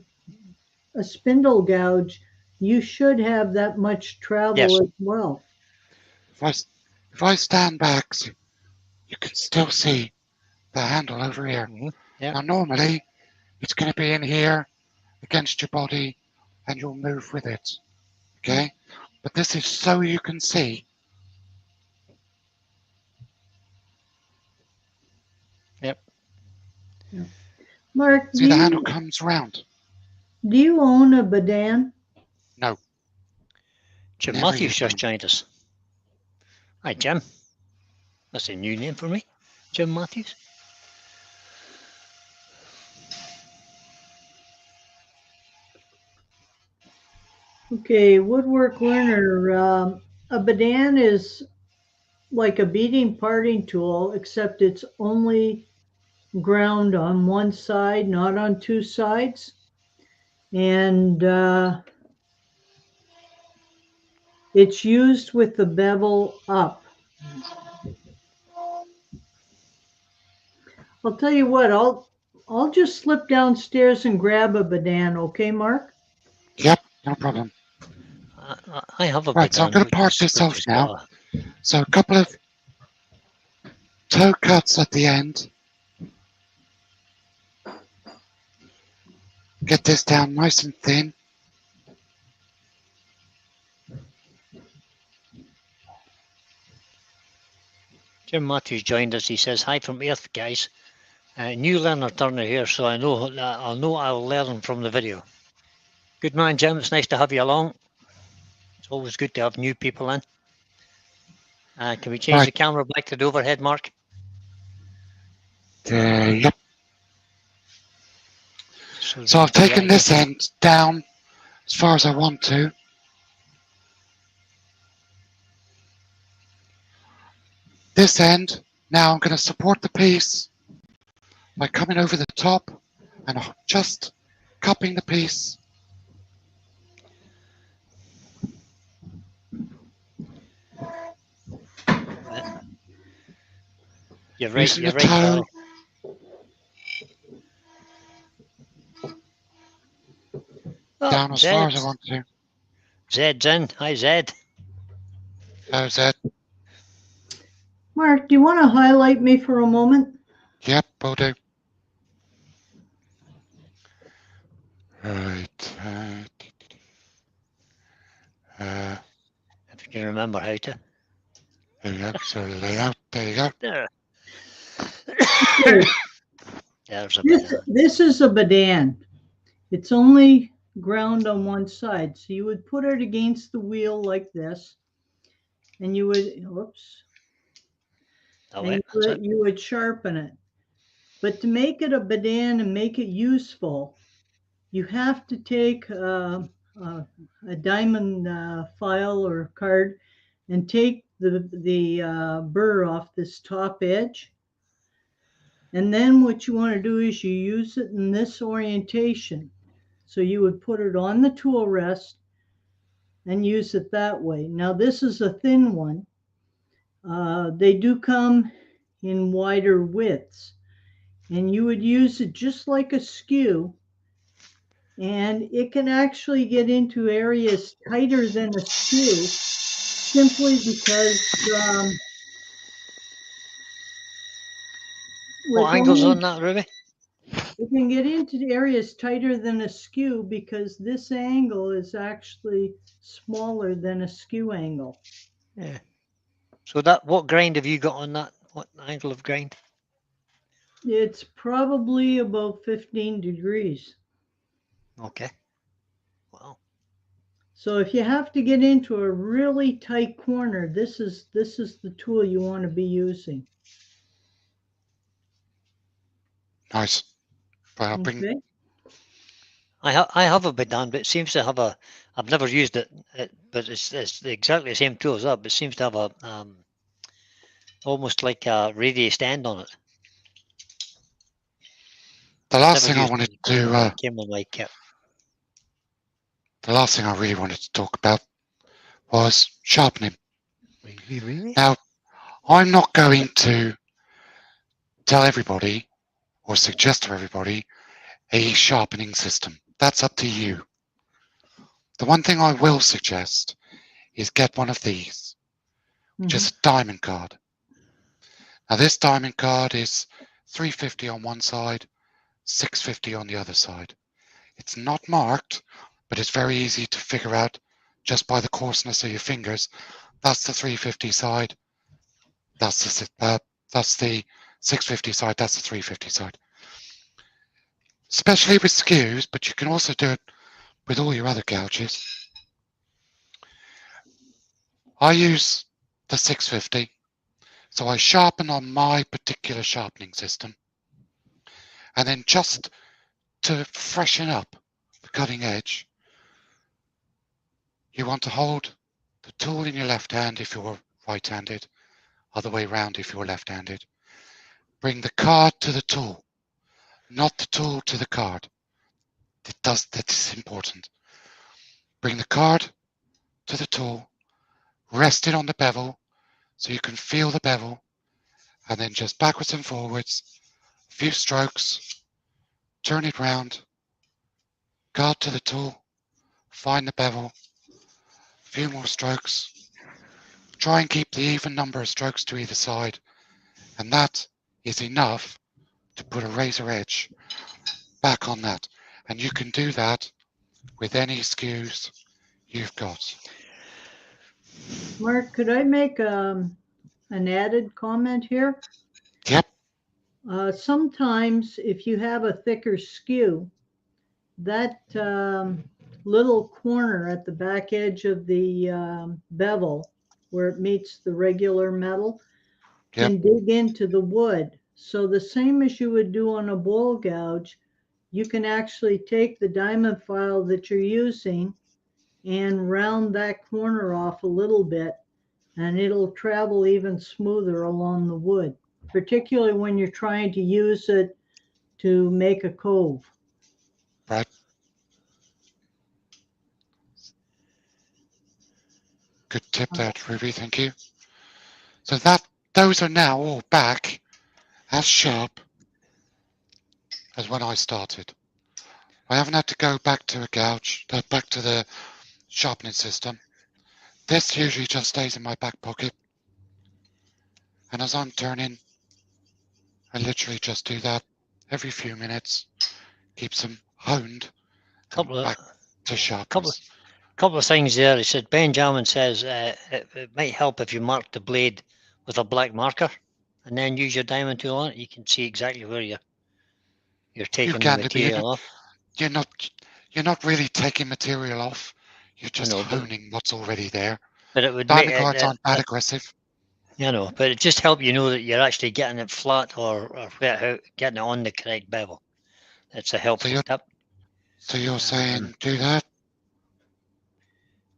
spindle gouge, you should have that much travel as well.
If I stand back, you can still see the handle over here.
Yep.
Now normally it's going to be in here against your body and you'll move with it. Okay? But this is so you can see.
Yep.
Mark,
See the handle comes round.
Do you own a Beading?
No.
Jim Matthews just joined us. Hi, Jim. That's a new name for me. Jim Matthews.
Okay, woodwork learner. A Beading is like a beading parting tool, except it's only ground on one side, not on two sides. And it's used with the bevel up. I'll tell you what, I'll just slip downstairs and grab a Beading, okay, Mark?
Yep, no problem.
I have a
Right, so I'm going to part this off now. So a couple of toe cuts at the end. Get this down nice and thin.
Jim Matthews joined us. He says, hi from Earth, guys. New learner turner here, so I'll learn from the video. Good man, Jim. It's nice to have you along. It's always good to have new people in. Can we change the camera back to the overhead, Mark?
Yep. So I've taken this end down as far as I want to. This end, now I'm going to support the piece by coming over the top and just cupping the piece.
You're right,
using the toe. Down as far as I want to.
Zed's in. Hi, Zed.
Hello, Zed.
Mark, do you want to highlight me for a moment?
Yep, will do. Right.
If you can remember how to.
There you go. So layout. There you go.
There. There's a
this is a Beading. It's only ground on one side. So you would put it against the wheel like this. And you would, whoops. And you would sharpen it. But to make it a Beading and make it useful, you have to take a diamond file or card and take the burr off this top edge. And then what you want to do is you use it in this orientation. So you would put it on the tool rest and use it that way. Now this is a thin one. They do come in wider widths. And you would use it just like a skew. And it can actually get into areas tighter than a skew simply because
what angle's on that, Ruby?
It can get into areas tighter than a skew because this angle is actually smaller than a skew angle.
Yeah. So what grind have you got on that? What angle of grind?
It's probably about 15 degrees.
Okay. Wow.
So if you have to get into a really tight corner, this is the tool you want to be using.
Nice. But I'll bring.
Okay.
I have a Beading, but it seems to have a. I've never used it, but it's exactly the same tool as that. But it seems to have a almost like a radiused end on it.
The last
Never
thing I
used
wanted
it.
to.
Came on my kit.
The last thing I really wanted to talk about was sharpening.
Really?
Now, I'm not going to tell everybody or suggest to everybody a sharpening system. That's up to you. The one thing I will suggest is get one of these, which is a diamond card. Now, this diamond card is $3.50 on one side, $6.50 on the other side. It's not marked, but it's very easy to figure out just by the coarseness of your fingers. That's the $3.50 side. That's the $6.50 side. That's the $3.50 side. Especially with skews, but you can also do it with all your other gouges. I use the $6.50, so I sharpen on my particular sharpening system, and then just to freshen up the cutting edge, you want to hold the tool in your left hand if you're right-handed, other way round if you're left-handed. Bring the card to the tool, not the tool to the card. That is important. Bring the card to the tool, rest it on the bevel so you can feel the bevel, and then just backwards and forwards, a few strokes, turn it round, card to the tool, find the bevel, a few more strokes. Try and keep the even number of strokes to either side, and that is enough to put a razor edge back on that. And you can do that with any skews you've got.
Mark, could I make an added comment here?
Yep.
Sometimes if you have a thicker skew, that little corner at the back edge of the bevel where it meets the regular metal can dig into the wood. So the same as you would do on a bowl gouge, you can actually take the diamond file that you're using and round that corner off a little bit, and it'll travel even smoother along the wood, particularly when you're trying to use it to make a cove.
Right. Good tip there, Ruby. Thank you. So those are now all back as sharp as when I started. I haven't had to go back to a gouge, back to the sharpening system. This usually just stays in my back pocket. And as I'm turning, I literally just do that every few minutes. Keeps them honed and back to sharpness.
Couple of things there. He said, Benjamin says it might help if you mark the blade with a black marker and then use your diamond tool on it. You can see exactly where you're taking the material off.
You're not really taking material off. You're just honing what's already there.
But it would
diamond cards aren't that aggressive.
You know, but it just helps you know that you're actually getting it flat or getting it on the correct bevel. It's a helpful tip.
So you're saying do that?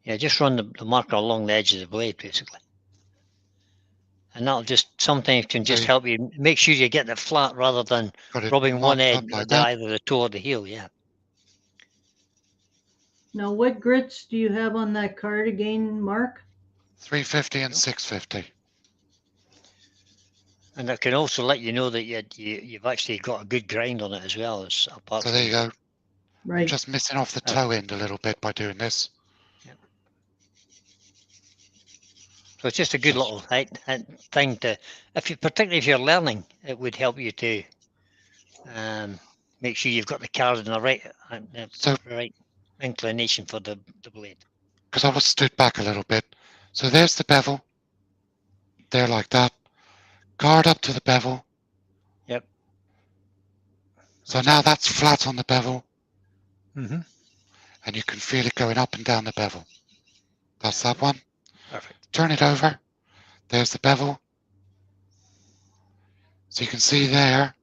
Yeah, just run the marker along the edge of the blade, basically. And that'll just sometimes can just help you make sure you're getting it flat rather than rubbing one edge with either the toe or the heel. Yeah.
Now, what grits do you have on that card again, Mark?
350 and 650.
And it can also let you know that you've actually got a good grind on it as well. As apart
so there you go.
Right.
I'm just missing off the toe end a little bit by doing this.
Yeah. So it's just a good little thing to, particularly if you're learning, it would help you to make sure you've got the card in the right inclination for the blade.
Because I was stood back a little bit. So there's the bevel. There like that. Card up to the bevel.
Yep.
So now that's flat on the bevel,
Mm-hmm.
and you can feel it going up and down the bevel. That's that one.
Perfect.
Turn it over. There's the bevel. So you can see there,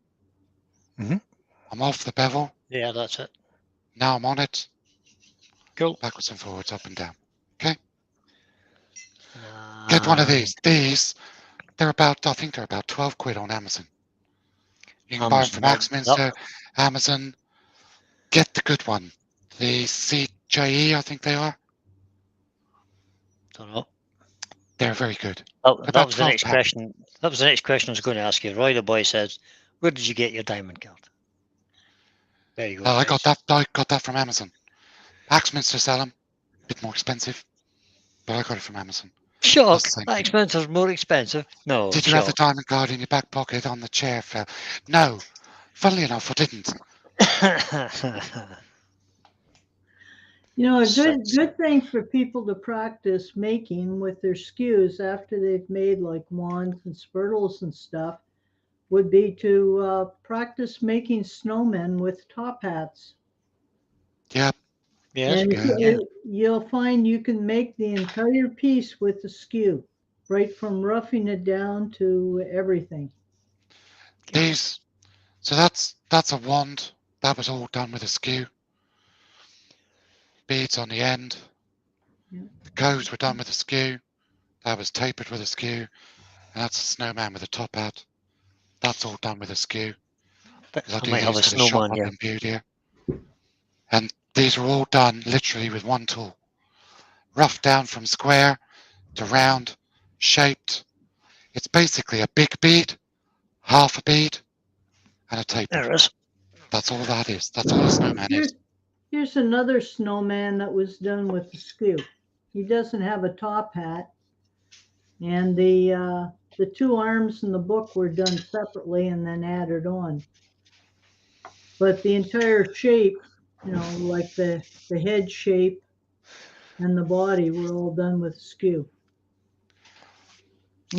Mhm.
I'm off the bevel.
Yeah, that's it.
Now I'm on it.
Cool.
Backwards and forwards, up and down. Okay. Get one of these. These, they're about, I think they're about 12 quid on Amazon. You can buy them from Axminster, Amazon. Get the good one. The CJE, I think they are.
Don't know.
They're very good.
That was the next
£12.
question. That was the next question I was going to ask you. Roy the boy says, "Where did you get your diamond card?" There you go.
I got that. I got that from Amazon. Axminster sell them. Bit more expensive, but I got it from Amazon.
Shock.
That's the same
That
thing.
expensive, more expensive. No.
Did you have the diamond card in your back pocket on the chair, Phil? No. Funnily enough, I didn't.
You know, a good thing for people to practice making with their skews after they've made like wands and spurtles and stuff would be to practice making snowmen with top hats.
Yep.
Yes.
And
Yeah.
you'll find you can make the entire piece with the skew, right from roughing it down to everything.
These. So that's a wand. That was all done with a skew. Beads on the end.
Yeah.
The coves were done with a skew. That was tapered with a skew. And that's a snowman with a top hat. That's all done with a skew.
I might have a snowman here.
Imbued here. And these are all done literally with one tool. Roughed down from square to round, shaped. It's basically a big bead, half a bead, and a taper.
There it is.
That's all that is. That's all a snowman is.
Here's another snowman that was done with the skew. He doesn't have a top hat, and the two arms in the book were done separately and then added on. But the entire shape, you know, like the head shape and the body were all done with skew.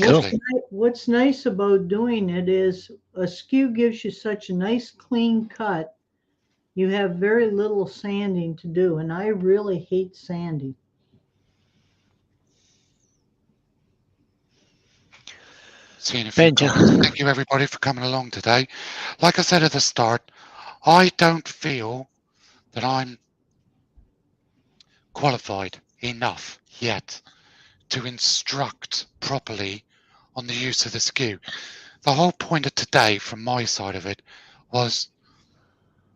Cool.
What's nice about doing it is a skew gives you such a nice clean cut. You have very little sanding to do, and I really hate sanding.
Seeing a few comments. Thank you everybody for coming along today. Like I said at the start, I don't feel that I'm qualified enough yet to instruct properly on the use of the skew. The whole point of today, from my side of it, was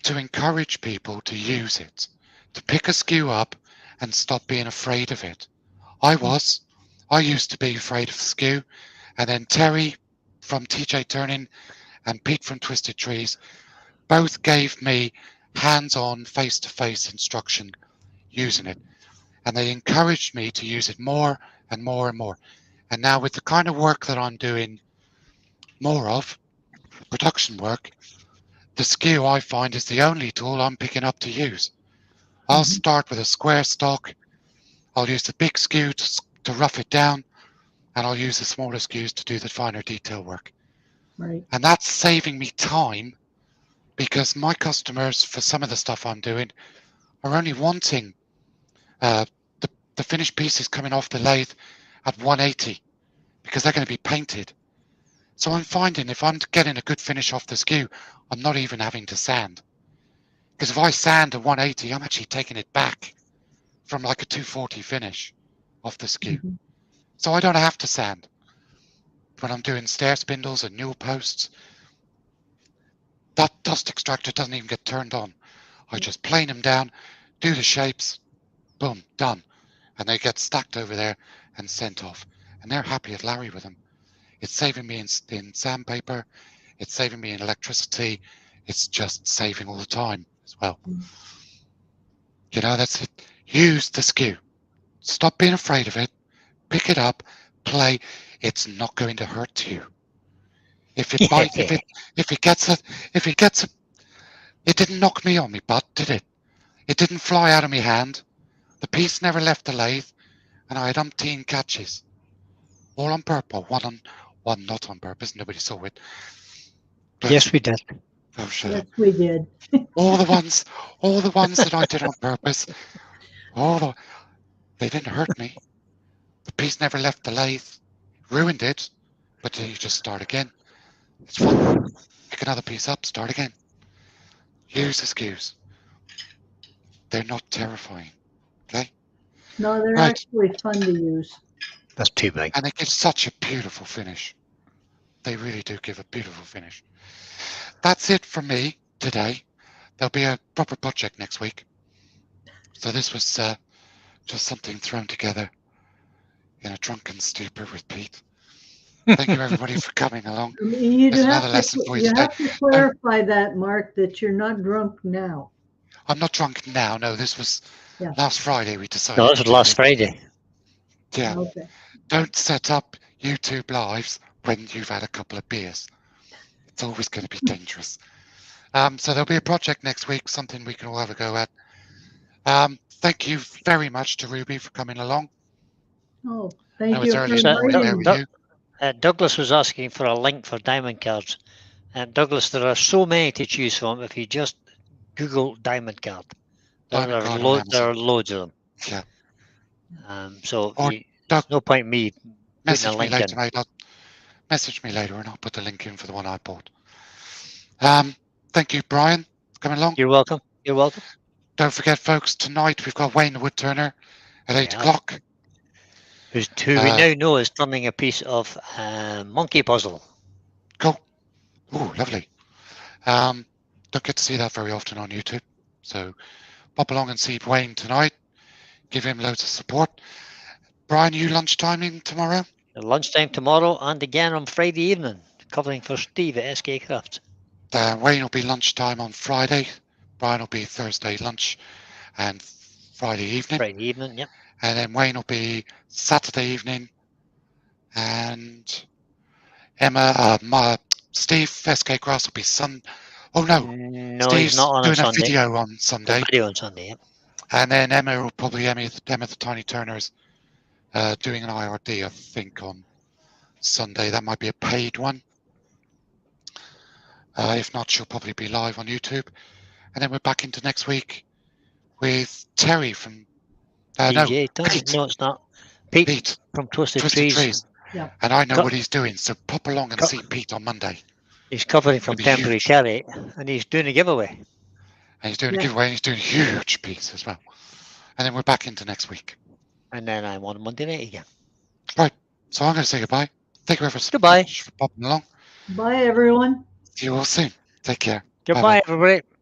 to encourage people to use it, to pick a skew up and stop being afraid of it. I used to be afraid of the skew, and then Terry from TJ Turning and Pete from Twisted Trees both gave me hands-on, face-to-face instruction using it, and they encouraged me to use it more and more and more. And now with the kind of work that I'm doing more of, production work, the skew I find is the only tool I'm picking up to use. I'll start with a square stock. I'll use the big skew to rough it down, and I'll use the smaller skews to do the finer detail work.
Right.
And that's saving me time, because my customers, for some of the stuff I'm doing, are only wanting the finished pieces coming off the lathe at 180, because they're going to be painted. So I'm finding if I'm getting a good finish off the skew, I'm not even having to sand. Because if I sand at 180, I'm actually taking it back from like a 240 finish off the skew. So I don't have to sand. When I'm doing stair spindles and newel posts, that dust extractor doesn't even get turned on. I just plane them down, do the shapes, boom, done. And they get stacked over there and sent off. And they're happy as Larry with them. It's saving me in sandpaper. It's saving me in electricity. It's just saving all the time as well. You know, that's it. Use the skew. Stop being afraid of it. Pick it up. Play. It's not going to hurt you. If it bites, if it gets a, it didn't knock me on my butt, did it? It didn't fly out of my hand. The piece never left the lathe, and I had umpteen catches. All on purpose. One not on purpose. Nobody saw it. But
yes, we did.
Oh, shut
Yes,
up.
we did.
All the ones that I did on purpose, they didn't hurt me. The piece never left the lathe. Ruined it, but then you just start again. It's fun. Pick another piece up, start again. Use the skews. They're not terrifying. Okay?
No, they're
Right.
actually fun to use.
That's too big.
And they give such a beautiful finish. They really do give a beautiful finish. That's it from me today. There'll be a proper project next week. So this was just something thrown together in a drunken stupor with Pete. Thank you, everybody, for coming along.
I mean, you
There's
have
another lesson for you
you
today.
have to clarify that, Mark, that you're not drunk now.
I'm not drunk now. No, this was
Yeah.
last Friday we decided.
No, this
to
was
do
last
this.
Friday.
Yeah.
Okay.
Don't set up YouTube lives when you've had a couple of beers. It's always going to be dangerous. So there'll be a project next week, something we can all have a go at. Thank you very much to Ruby for coming along.
Oh,
I
thank
know
you
it's
for
early in the morning there
inviting
with
me.
you.
Douglas was asking for a link for diamond cards. And Douglas, there are so many to choose from. If you just Google diamond card,
Diamond
there
card on
are
Amazon.
loads of them.
Yeah.
So
Or
there's
Doug,
no point in me putting a
message me
link
later,
in.
mate. Message me later and I'll put the link in for the one I bought. Thank you, Brian, for coming along.
You're welcome. You're welcome.
Don't forget, folks, tonight we've got Wayne the Woodturner at 8
Yeah.
o'clock.
Who we now know is turning a piece of monkey puzzle.
Cool. Ooh, lovely. Don't get to see that very often on YouTube. So pop along and see Wayne tonight. Give him loads of support. Brian, you lunchtiming tomorrow?
Lunchtime tomorrow and again on Friday evening, covering for Steve at SK Crafts.
Wayne will be lunchtime on Friday. Brian will be Thursday lunch and Friday evening.
Friday evening, yep.
And then Wayne will be Saturday evening. And Steve, SK Crafts will be Oh no,
No,
Steve's
he's not on
doing a
Sunday.
video on Sunday.
Video on Sunday, yep.
And then Emma will probably Emma the Tiny Turners doing an IRD, I think, on Sunday. That might be a paid one. If not, she'll probably be live on YouTube. And then we're back into next week with Terry from
DJ
Pete.
No, it's not. Pete,
Pete
from Twisted
Trees.
Trees.
Yeah.
And I know what he's doing, so pop along and see Pete on Monday.
He's covering from
It'll be
Temporary
huge.
Terry, and he's doing a giveaway.
And he's doing a giveaway, and he's doing a huge piece as well. And then we're back into next week.
And then I'm on Monday night again.
Right. So I'm going to say goodbye. Thank you ever so
Goodbye.
much for popping along.
Bye, everyone.
See you all soon. Take care.
Goodbye,
Bye-bye.
everybody.